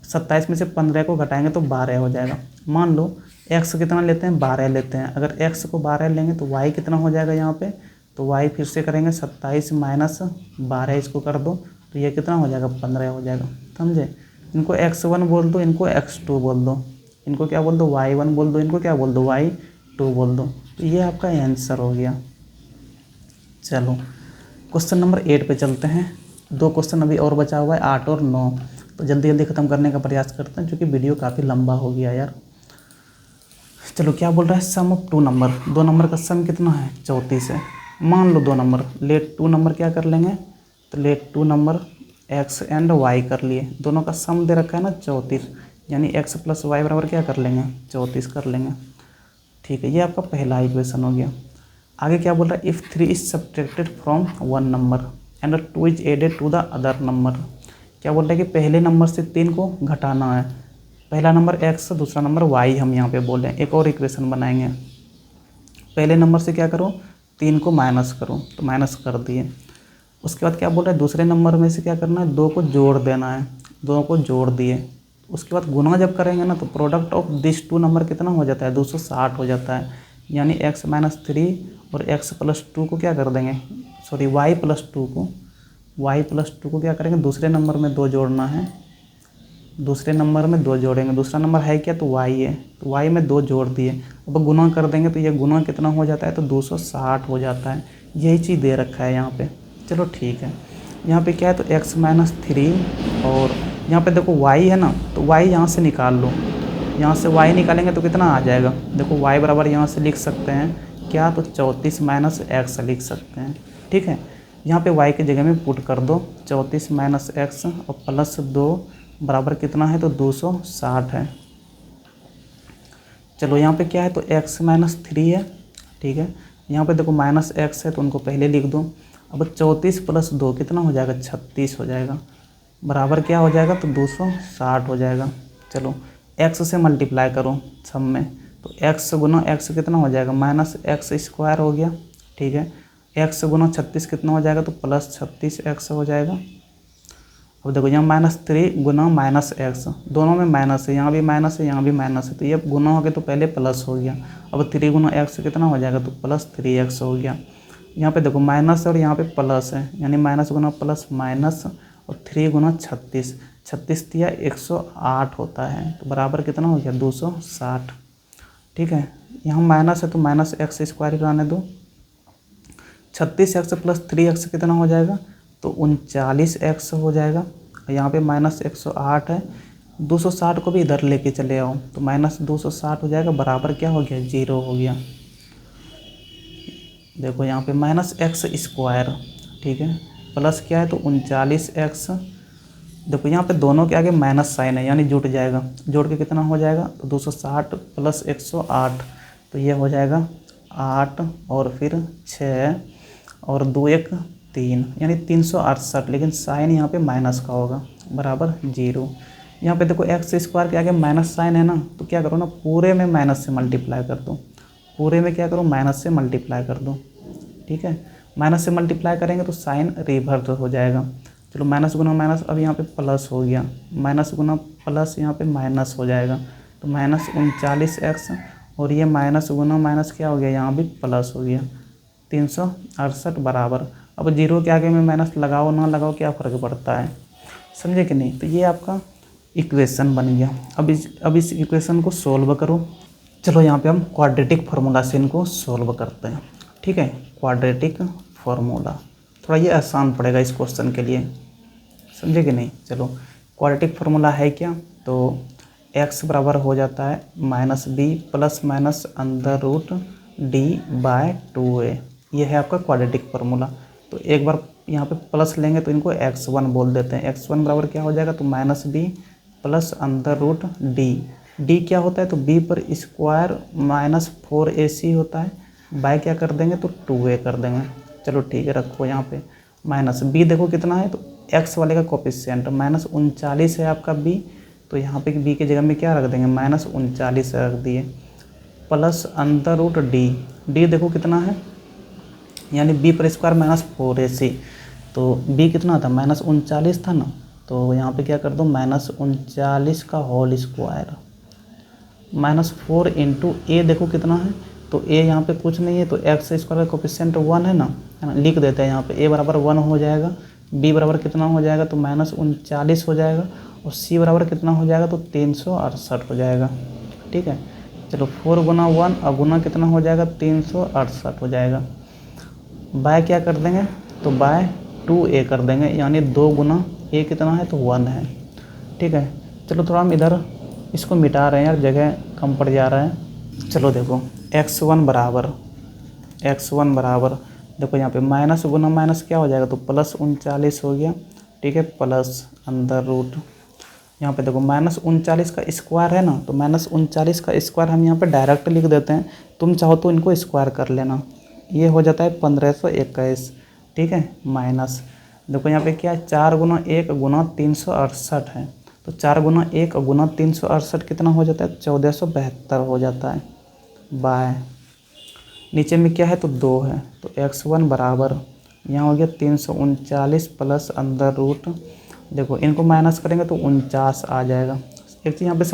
27 में से 15 को घटाएंगे तो 12 हो जाएगा। मान लो x कितना लेते हैं 12 लेते हैं, अगर x को 12 लेंगे तो y कितना हो जाएगा यहाँ पे तो y फिर से करेंगे 27 माइनस 12, इसको कर दो तो ये कितना हो जाएगा 15 हो जाएगा, समझे। इनको x1 बोल दो, इनको x2 बोल दो, इनको क्या बोल दो y1 बोल दो, इनको क्या बोल दो y2 बोल दो। तो ये आपका आंसर हो गया। चलो क्वेश्चन नंबर 8 पे चलते हैं। 2 क्वेश्चन अभी और बचा हुआ है, 8 और 9। तो जल्दी जल्दी ख़त्म करने का प्रयास करते हैं क्योंकि वीडियो काफ़ी लंबा हो गया यार। चलो क्या बोल रहा है, सम ऑफ 2 नंबर, 2 नंबर का सम कितना है 34 है। मान लो 2 नंबर, लेट 2 नंबर क्या कर लेंगे, तो let 2 number x and y कर लिए, दोनों का सम दे रखा है ना 34, यानी x + y बराबर क्या कर लेंगे 34 कर लेंगे। ठीक है, ये आपका पहला इक्वेशन हो गया। आगे क्या बोल रहा है, if 3 is subtracted from 1 number and 2 is added to the other number. क्या बोल रहा है कि पहले नंबर से 3 को घटाना है, पहला नंबर x, दूसरा नंबर y हम यहाँ पे बोल रहे हैं। एक और इक्वेशन बनाएंगे, पहले नंबर से क्या करो 3 को माइनस करो, तो माइनस कर दिए। उसके बाद क्या बोल रहा है, दूसरे नंबर में से क्या करना है 2 को जोड़ देना है, 2 को जोड़ दिए। उसके बाद गुना जब करेंगे ना तो प्रोडक्ट ऑफ दिस 2 नंबर कितना हो जाता है 260 हो जाता है, यानी x - 3 और x + 2 को क्या कर देंगे, सॉरी y + 2 को, y + 2 को क्या करेंगे दूसरे नंबर में 2 जोड़ना है, दूसरे नंबर में 2 जोड़ेंगे। दूसरा नंबर है क्या, तो y है, तो y में 2 जोड़ दिए। अब गुना कर देंगे तो ये गुना कितना हो जाता है, तो 260 हो जाता है। यही चीज़ दे रखा है यहाँ पे। चलो ठीक है, यहाँ पे क्या है तो x - 3 और यहाँ पे देखो y है ना, तो y यहाँ से निकाल लो, यहाँ से y निकालेंगे तो कितना आ जाएगा, देखो y बराबर यहाँ से लिख सकते हैं क्या, तो 34 - x लिख सकते हैं। ठीक है, यहाँ पे y की जगह में पुट कर दो 34 - x और +2 बराबर कितना है, तो 260 है। चलो यहाँ पे क्या है तो x - 3 है। ठीक है, यहाँ पे देखो -x है तो उनको पहले लिख दो। अब 34 + 2 कितना हो जाएगा 36 हो जाएगा, बराबर क्या हो जाएगा, तो 260 हो जाएगा। चलो x से मल्टीप्लाई करो सब में, तो x गुना x कितना हो जाएगा -x² हो गया। ठीक है, x गुना 36 कितना हो जाएगा, तो +36x हो जाएगा। अब देखो यहाँ -3 गुना -x, दोनों में माइनस है, यहाँ भी माइनस है, यहाँ भी माइनस है, तो ये गुना हो गया तो पहले प्लस हो गया। अब 3 गुना x कितना हो जाएगा, तो +3x हो गया। यहाँ पे देखो माइनस है और यहाँ पे प्लस है, यानी माइनस गुना प्लस माइनस, और 3 गुना 36, 36 दिया 108 होता है, तो बराबर कितना हो गया 260। ठीक है, यहाँ माइनस है तो -x² ही रहने दो। 36x + 3x कितना हो जाएगा, तो 39x हो जाएगा। यहाँ पे -108 है, 260 को भी इधर लेके चले आओ तो -260 हो जाएगा, बराबर क्या हो गया 0 हो गया। देखो यहाँ पे -x², ठीक है, प्लस क्या है तो 39x। देखो यहाँ पे दोनों के आगे माइनस साइन है, यानी जुट जाएगा, जोड़ के कितना हो जाएगा, तो 260 + 108, तो ये हो जाएगा 8 और फिर 6 और 2 1 3, यानी 368, लेकिन साइन यहाँ पे माइनस का होगा, बराबर 0। यहाँ पे देखो x² के आगे माइनस साइन है ना, तो क्या करो ना पूरे में माइनस से मल्टीप्लाई कर दो, पूरे में क्या करो माइनस से मल्टीप्लाई कर दो। ठीक है, माइनस से मल्टीप्लाई करेंगे तो साइन रिवर्स हो जाएगा। चलो माइनस गुना माइनस, अब यहाँ पे प्लस हो गया, माइनस गुना प्लस यहाँ पे माइनस हो जाएगा, तो -39x, और ये माइनस गुना माइनस क्या हो गया, यहाँ भी प्लस हो गया, 368 बराबर। अब 0 के आगे में माइनस लगाओ ना लगाओ क्या फ़र्क पड़ता है, समझे कि नहीं। तो ये आपका इक्वेशन बन गया। अब इस इक्वेशन को सोल्व करो। चलो यहाँ पे हम क्वाड्रेटिक फार्मूला से इनको सोल्व करते हैं। ठीक है, क्वाड्रेटिक फार्मूला थोड़ा ये आसान पड़ेगा इस क्वेश्चन के लिए, समझे कि नहीं। चलो क्वाड्रेटिक फार्मूला है क्या, तो x बराबर हो जाता है -b ± √d/2a, ये है आपका क्वाड्रेटिक फार्मूला। तो एक बार यहाँ पे प्लस लेंगे तो इनको x1 बोल देते हैं। x1 बराबर क्या हो जाएगा, तो -b + √d, d क्या होता है, तो b पर स्क्वायर -4ac होता है, बाय क्या कर देंगे तो 2a कर देंगे। चलो ठीक है, रखो यहाँ पे माइनस b, देखो कितना है तो x वाले का कोफिशिएंट -39 है आपका b, तो यहाँ पे b की जगह में क्या रख देंगे -39 रख दिए, प्लस √d, d देखो कितना है, यानी b पर स्क्वायर -4ac, तो b कितना था -39 था ना, तो यहाँ पे क्या कर दो -39 का होल स्क्वायर, -4 × a, देखो कितना है तो a यहाँ पे कुछ नहीं है, तो x² का कोफिशिएंट 1 है ना, लिख देते हैं यहाँ पे a बराबर 1 हो जाएगा, बी बराबर कितना हो जाएगा, तो -39 हो जाएगा, और सी बराबर कितना हो जाएगा, तो 368 हो जाएगा। ठीक है, चलो 4 गुना 1 अगुना कितना हो जाएगा, 368 हो जाएगा। बाय क्या कर देंगे, तो बाय 2a कर देंगे, यानी 2 गुना a कितना है, तो 1 है। ठीक है, चलो थोड़ा हम इधर इसको मिटा रहे हैं यार, जगह कम पड़ जा रहा है। चलो देखो x1 बराबर देखो यहाँ पे माइनस गुना माइनस क्या हो जाएगा, तो +39 हो गया। ठीक है, प्लस अंदर रूट, यहाँ पे देखो -39 का स्क्वायर है ना, तो -39 का स्क्वायर हम यहाँ पे डायरेक्ट लिख देते हैं, तुम चाहो तो इनको स्क्वायर कर लेना, ये हो जाता है 1521। ठीक है, माइनस देखो यहाँ पे क्या है, 4 गुना 1 गुना 368 है, तो 4 गुना 1 गुना 368 कितना हो जाता है, 1472 हो जाता है। बाय नीचे में क्या है, तो 2 है, तो x1 बराबर यहाँ हो गया 339 प्लस अंदर रूट, देखो इनको माइनस करेंगे तो 49 आ जाएगा। एक चीज़ यहाँ पे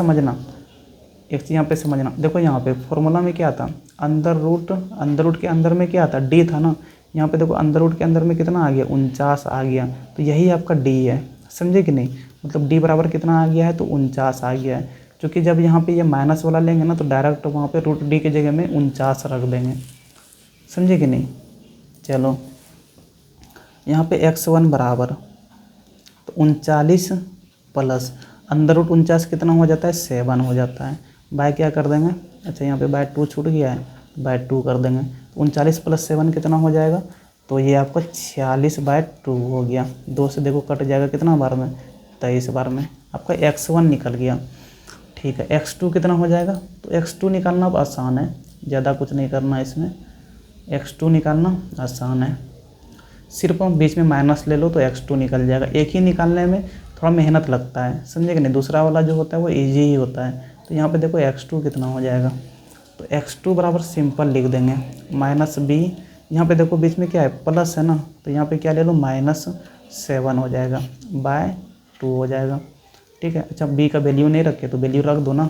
समझना, देखो यहाँ पे फॉर्मूला में क्या था, अंदर रूट के अंदर में क्या था, डी था ना, यहाँ पे देखो अंदर रूट के अंदर में कितना आ गया, 49 आ गया, तो यही आपका डी है, समझे कि नहीं, मतलब डी बराबर कितना आ गया है, तो 49 आ गया है। क्योंकि जब यहाँ पे ये माइनस वाला लेंगे ना, तो डायरेक्ट वहाँ पे रूट डी की जगह में 49 रख देंगे, समझे कि नहीं। चलो यहाँ पे x1 बराबर तो 39 प्लस अंदर रूट 49 कितना हो जाता है, 7 हो जाता है। बाय क्या कर देंगे, अच्छा यहाँ पे बाय 2 छूट गया है, बाय 2 कर देंगे, तो 39 प्लस 7 कितना हो जाएगा, तो ये आपका 46/2 हो गया। 2 से देखो कट जाएगा कितना बार में, 23 बार में, आपका x1 निकल गया। ठीक है, x2 कितना हो जाएगा, तो x2 निकालना अब आसान है, ज़्यादा कुछ नहीं करना है इसमें, x2 निकालना आसान है, सिर्फ हम बीच में माइनस ले लो तो x2 निकल जाएगा। एक ही निकालने में थोड़ा मेहनत लगता है, समझे कि नहीं, दूसरा वाला जो होता है वो इजी ही होता है। तो यहाँ पे देखो x2 कितना हो जाएगा, तो x2 बराबर सिंपल लिख देंगे -b, यहाँ पे देखो बीच में क्या है, प्लस है ना, तो यहाँ पे क्या ले लो, -7 हो जाएगा, बाय 2 हो जाएगा। ठीक है, अच्छा b का वैल्यू नहीं रखे तो वैल्यू रख दो ना,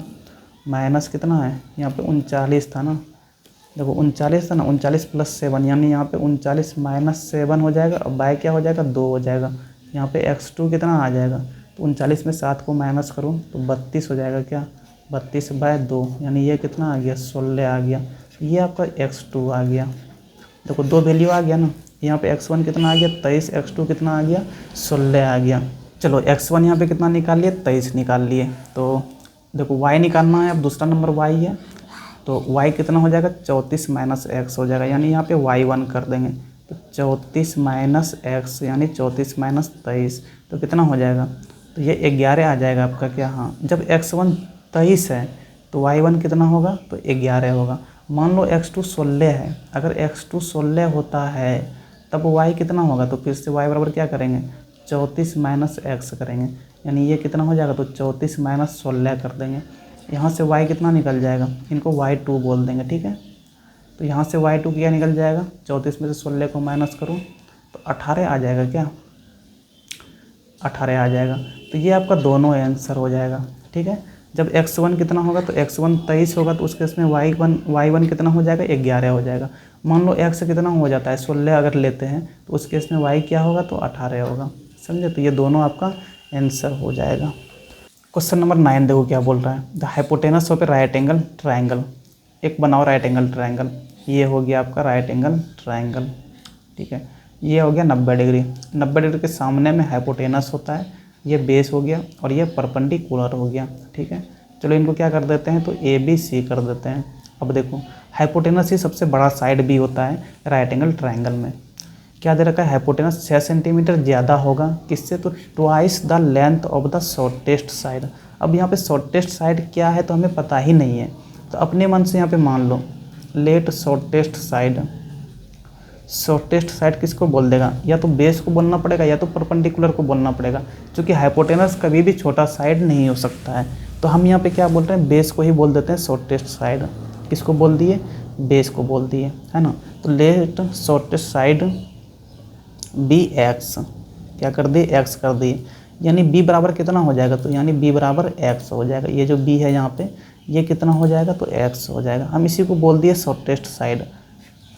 माइनस कितना है, यहाँ पे 39 था ना, देखो 39 था ना, 39 प्लस 7 यानी यहाँ पे 39 माइनस 7 हो जाएगा, और बाय क्या हो जाएगा, 2 हो जाएगा। यहाँ पे x2 कितना आ जाएगा, तो 39 में 7 को माइनस करूँ तो 32 हो जाएगा, क्या 32/2, यानी ये कितना आ गया, 16 आ गया। ये आपका x2 आ गया, देखो 2 वैल्यू आ गया ना, यहाँ पे x1 कितना आ गया 23, x2 कितना आ गया 16 आ गया। चलो x1 यहाँ पे कितना निकाल लिए, 23 निकाल लिए, तो देखो y निकालना है, अब दूसरा नंबर y है, तो y कितना हो जाएगा, 34 माइनस x हो जाएगा, यानी यहाँ पे y1 कर देंगे, तो 34 माइनस x यानी 34 माइनस 23, तो कितना हो जाएगा, तो ये 11 आ जाएगा आपका, क्या हाँ, जब x1 23 है तो y1 कितना होगा, तो 11 होगा। मान लो x2 16 है, अगर x2 16 होता है तब y कितना होगा, तो फिर से y बराबर क्या करेंगे, 34 माइनस x करेंगे, यानी ये कितना हो जाएगा, तो 34 माइनस 16 कर देंगे। यहाँ से y कितना निकल जाएगा, इनको y2 बोल देंगे। ठीक है, तो यहाँ से y2 क्या निकल जाएगा, 34 में से 16 को माइनस करूँ तो 18 आ जाएगा, क्या 18 आ जाएगा। तो ये आपका दोनों आंसर हो जाएगा। ठीक है, जब x1 कितना होगा, तो x1 23 होगा, तो उस केस में y1 कितना हो जाएगा, 11 हो जाएगा। मान लो x कितना हो जाता है, 16 अगर लेते हैं, तो उस केस में y क्या होगा, तो 18 होगा, समझे। तो ये दोनों आपका आंसर हो जाएगा। क्वेश्चन नंबर 9 देखो क्या बोल रहा है, the hypotenuse of A right angle triangle, एक बनाओ राइट एंगल ट्राइंगल, ये हो गया आपका राइट एंगल ट्राइंगल। ठीक है, ये हो गया 90 डिग्री, 90 डिग्री के सामने में हाइपोटेनस होता है, ये बेस हो गया और ये परपेंडिकुलर हो गया। ठीक है, चलो इनको क्या कर देते हैं, तो ABC कर देते हैं। अब देखो हाइपोटेनस ही सबसे बड़ा साइड भी होता है राइट एंगल ट्राइंगल में। क्या दे रखा है, हाइपोटेनस 6 सेंटीमीटर ज़्यादा होगा, किससे, तो twice the length of the shortest side. अब यहाँ पे शॉर्टेस्ट साइड क्या है तो हमें पता ही नहीं है, तो अपने मन से यहाँ पे मान लो let shortest side. Shortest side किसको बोल देगा, या तो बेस को बोलना पड़ेगा या तो परपेंडिकुलर को बोलना पड़ेगा, क्योंकि हाइपोटेनस कभी भी छोटा साइड नहीं हो सकता है। तो हम यहाँ पे क्या बोल रहे हैं, बेस को ही बोल देते हैं शॉर्टेस्ट साइड। किसको बोल दिए, बेस को बोल दिए, है ना। तो लेट शॉर्टेस्ट साइड BX, क्या कर दिए, X कर दिए, यानी B बराबर कितना हो जाएगा, तो यानी B बराबर X हो जाएगा। ये जो B है यहाँ पे ये कितना हो जाएगा, तो X हो जाएगा। हम इसी को बोल दिए शॉर्टेस्ट साइड।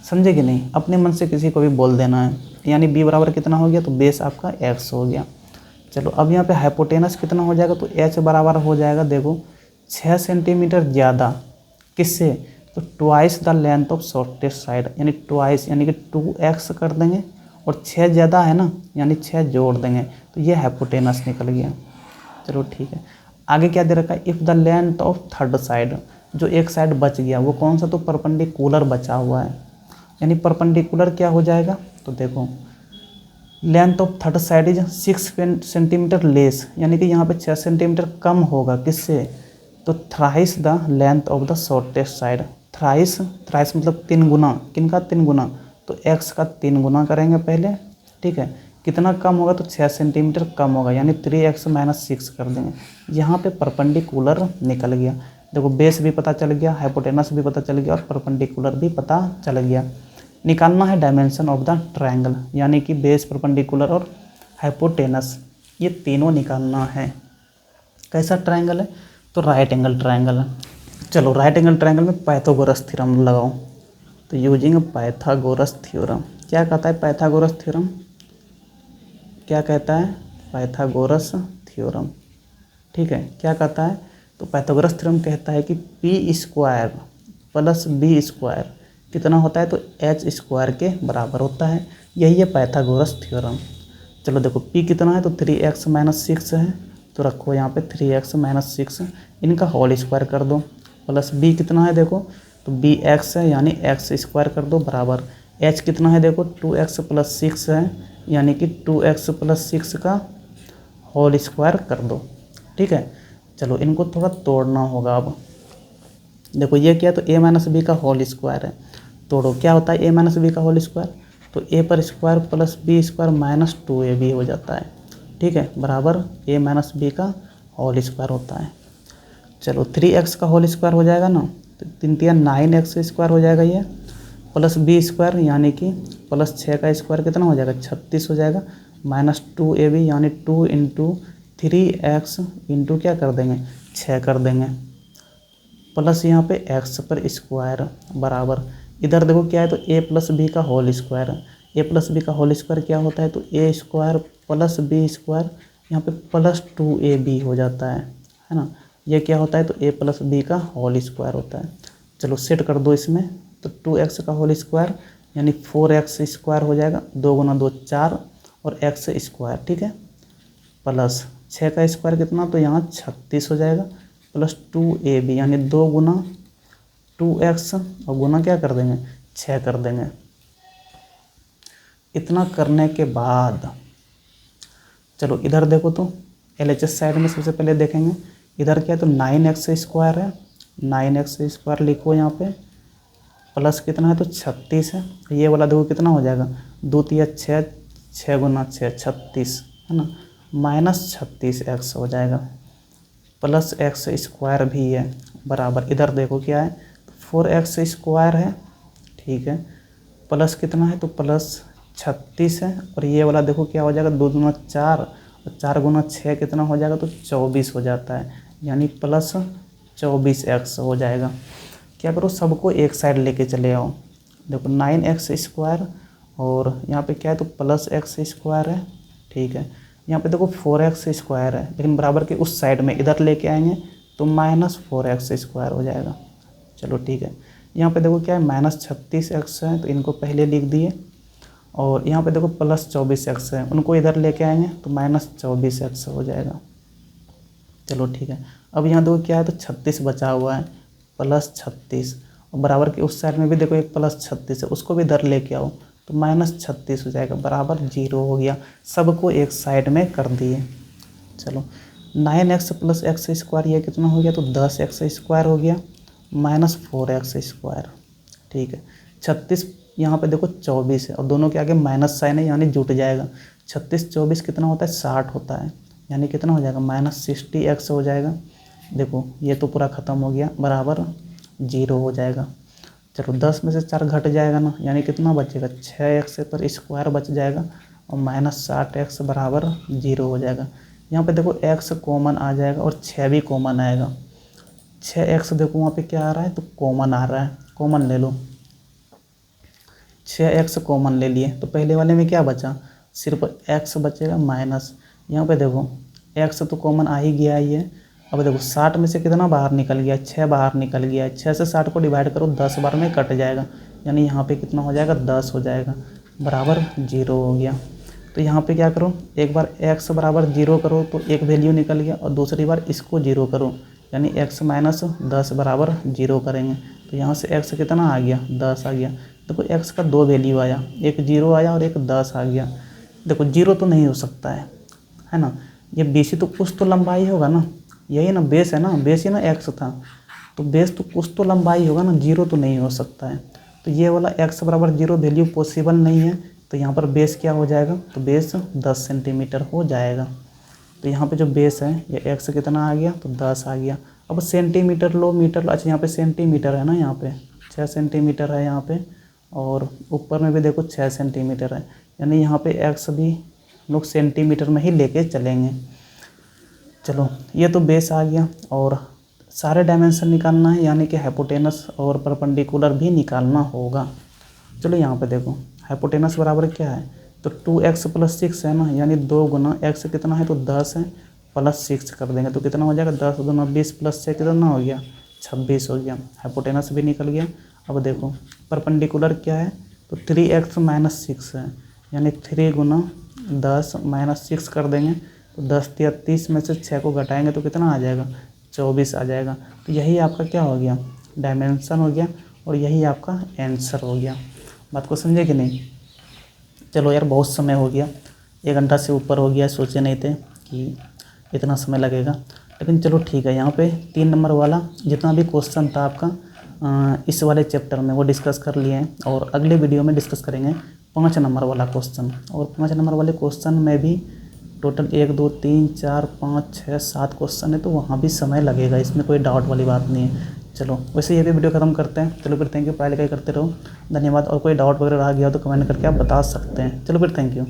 समझे कि नहीं, अपने मन से किसी को भी बोल देना है। यानी b बराबर कितना हो गया, तो बेस आपका x हो गया। चलो अब यहाँ पे हाइपोटेनस कितना हो जाएगा, तो h बराबर हो जाएगा, देखो 6 सेंटीमीटर ज़्यादा किससे, तो twice the length of shortest side, यानी ट्वाइस यानी कि 2x कर देंगे और 6 ज़्यादा है ना, यानी 6 जोड़ देंगे, तो ये हाइपोटेनस निकल गया। चलो ठीक है, आगे क्या दे रखा है, if the length of third side, जो एक साइड बच गया वो कौन सा, तो परपेंडिकुलर बचा हुआ है। यानी परपेंडिकुलर क्या हो जाएगा, तो देखो length of third side is 6 centimetre less, यानी कि यहाँ पे 6 सेंटीमीटर कम होगा किससे, तो thrice the length of the shortest side. Thrice thrice मतलब 3 गुना, किनका 3 गुना, तो x का 3 गुना करेंगे पहले, ठीक है, कितना कम होगा, तो 6 सेंटीमीटर कम होगा, यानी 3x - 6 कर देंगे। यहाँ पे परपेंडिकुलर निकल गया। देखो बेस भी पता चल गया, हाइपोटेनस भी पता चल गया और परपेंडिकुलर भी पता चल गया। निकालना है डायमेंशन ऑफ द ट्रायंगल, यानी कि बेस, परपेंडिकुलर और हाइपोटेनस, ये तीनों निकालना है। कैसा ट्रायंगल है, तो राइट एंगल ट्रायंगल है। चलो राइट एंगल ट्रायंगल में पाइथागोरस थ्योरम लगाओ, तो यूजिंग पाइथागोरस थ्योरम, क्या कहता है पाइथागोरस थ्योरम, क्या कहता है पाइथागोरस थ्योरम, ठीक है, क्या कहता है, तो पाइथागोरस थ्योरम कहता है कि p² + b² कितना होता है, तो h² के बराबर होता है। यही है पाइथागोरस थ्योरम। चलो देखो p कितना है, तो 3x - 6 है, तो रखो यहाँ पे 3x - 6, इनका होल स्क्वायर कर दो, प्लस b कितना है देखो, तो bx है, यानी x² कर दो बराबर, h कितना है देखो 2x + 6 है, यानी कि 2x + 6 का होल स्क्वायर कर दो, ठीक है। चलो इनको थोड़ा तोड़ना होगा। अब देखो ये क्या है, तो a - b का होल स्क्वायर है, तोड़ो, क्या होता है a - b का होल स्क्वायर, तो a पर square plus b square minus 2ab हो जाता है, ठीक है, बराबर a - b का होल स्क्वायर होता है। चलो 3x का होल स्क्वायर हो जाएगा ना, तो 3 × 9x² हो जाएगा ये, प्लस b² यानी कि प्लस 6 का स्क्वायर कितना हो जाएगा, 36 हो जाएगा, माइनस 2ab यानी 2 × 3x इंटू क्या कर देंगे, 6 कर देंगे, प्लस यहाँ पे x पर स्क्वायर बराबर, इधर देखो क्या है, तो a + b का होल स्क्वायर, a + b का होल स्क्वायर क्या होता है, तो a² + b², यहाँ पे प्लस 2ab हो जाता है ना, ये क्या होता है, तो a + b का होल स्क्वायर होता है। चलो सेट कर दो इसमें, तो 2x का होल स्क्वायर यानी 4x² हो जाएगा, 2 × 2 4 और x², ठीक है, प्लस 6 का स्क्वायर कितना, तो यहाँ 36 हो जाएगा, प्लस 2ab यानी 2 × 2x और गुना क्या कर देंगे, 6 कर देंगे। इतना करने के बाद चलो इधर देखो, तो LHS साइड में सबसे पहले देखेंगे, इधर क्या है, तो 9x² है, 9x² लिखो यहाँ पे, प्लस कितना है, तो 36 है, ये वाला देखो कितना हो जाएगा, 2 × 3 = 6, 6 × 6 36 है ना, माइनस 36x हो जाएगा, प्लस x² भी है बराबर, इधर देखो क्या है, 4x² है, ठीक है, प्लस कितना है, तो प्लस 36 है, और ये वाला देखो क्या हो जाएगा, 2 × 4 और 4 × 6 कितना हो जाएगा, तो 24 हो जाता है, यानी प्लस 24x हो जाएगा। क्या करो, सबको एक साइड लेके चले आओ, देखो 9x² और यहाँ पे क्या है, तो प्लस x² है, ठीक है, यहाँ पे देखो 4x² है, लेकिन बराबर के उस साइड में इधर लेके आएंगे तो माइनस 4x² हो जाएगा। चलो ठीक है, यहाँ पे देखो क्या है, माइनस 36x है, तो इनको पहले लिख दिए, और यहाँ पे देखो प्लस 24x है, उनको इधर लेके आएंगे तो माइनस 24x हो जाएगा। चलो ठीक है, अब यहाँ देखो क्या है, तो 36 बचा हुआ है, प्लस 36, और बराबर के उस साइड में भी देखो एक प्लस 36 है, उसको भी इधर लेके आओ तो माइनस 36 हो जाएगा, बराबर 0 हो गया। सबको एक साइड में कर दिए। चलो 9x + x², ये कितना हो गया, तो 10x² हो गया, माइनस 4x², ठीक है। 36 यहाँ पे देखो 24 है, और दोनों के आगे माइनस साइन है, यानी जुट जाएगा, 36 24 कितना होता है, 60 होता है, यानी कितना हो जाएगा, माइनस 60x हो जाएगा। देखो ये तो पूरा ख़त्म हो गया, बराबर 0 हो जाएगा। चलो 10 में से 4 घट जाएगा ना, यानी कितना बचेगा, 6x पर स्क्वायर बच जाएगा, और माइनस 60x बराबर 0 हो जाएगा। यहाँ पे देखो x कॉमन आ जाएगा और 6 भी कॉमन आएगा, 6x देखो वहाँ पे क्या आ रहा है, तो कॉमन आ रहा है, कॉमन ले लो, 6x कॉमन ले लिए तो पहले वाले में क्या बचा, सिर्फ x बचेगा माइनस, यहाँ पे देखो x तो कॉमन आ ही गया ही है। अब देखो 60 में से कितना बाहर निकल गया, 6 बाहर निकल गया, 6 से 60 को डिवाइड करो 10 बार में कट जाएगा, यानी यहाँ पे कितना हो जाएगा 10 हो जाएगा, बराबर 0 हो गया। तो यहाँ पे क्या करो, एक बार x बराबर 0 करो तो एक वैल्यू निकल गया, और दूसरी बार इसको 0 करो, यानी x माइनस 10 बराबर 0 करेंगे। तो यहाँ से x कितना आ गया, 10 आ गया। देखो x का 2 वैल्यू आया, एक 0 आया और एक 10 आ गया। देखो 0 तो नहीं हो सकता है ना, ये BC तो कुछ तो लंबाई होगा ना, यही ना बेस है ना, बेस ही ना x था, तो बेस तो कुछ तो लंबाई होगा ना, 0 तो नहीं हो सकता है। तो ये वाला x बराबर 0 वैल्यू पॉसिबल नहीं है, तो यहाँ पर बेस क्या हो जाएगा, तो बेस 10 सेंटीमीटर हो जाएगा। तो यहाँ पे जो बेस है ये x कितना आ गया, तो 10 आ गया। अब सेंटीमीटर लो मीटर लो, अच्छा यहाँ पे सेंटीमीटर है ना, यहाँ पे 6 सेंटीमीटर है यहाँ पे, और ऊपर में भी देखो 6 सेंटीमीटर है, यानी यहाँ पे x भी लोग सेंटीमीटर में ही लेके चलेंगे। चलो ये तो बेस आ गया, और सारे डायमेंशन निकालना है, यानी कि हाइपोटेनस और परपेंडिकुलर भी निकालना होगा। चलो यहाँ पे देखो हाइपोटेनस बराबर क्या है, तो 2x + 6 है ना, यानी 2 गुना x कितना है, तो 10 है, प्लस 6 कर देंगे तो कितना हो जाएगा, 10 दूना 20 + 6 कितना हो गया, 26 हो गया। हाइपोटेनस भी निकल गया। अब देखो परपेंडिकुलर क्या है, तो 3x - 6 है, यानी 3 गुना 10 - 6 कर देंगे तो 10 × 30 में से 6 को घटाएंगे तो कितना आ जाएगा, 24 आ जाएगा। तो यही आपका क्या हो गया, डायमेंशन हो गया, और यही आपका आंसर हो गया। बात को समझे कि नहीं। चलो यार बहुत समय हो गया, 1 घंटा से ऊपर हो गया, सोचे नहीं थे कि इतना समय लगेगा, लेकिन चलो ठीक है। यहाँ पे 3 नंबर वाला जितना भी क्वेश्चन था आपका इस वाले चैप्टर में वो डिस्कस कर लिए हैं, और अगले वीडियो में डिस्कस करेंगे 5 नंबर वाला क्वेश्चन। और 5 नंबर वाले क्वेश्चन में भी टोटल 1 2 3 4 5 6 7 क्वेश्चन है, तो वहाँ भी समय लगेगा, इसमें कोई डाउट वाली बात नहीं है। चलो वैसे ये भी वीडियो खत्म करते हैं। चलो फिर थैंक यू, पढ़ाई लिखाई करते रहो, धन्यवाद। और कोई डाउट वगैरह रह गया हो तो कमेंट करके आप बता सकते हैं। चलो फिर थैंक यू।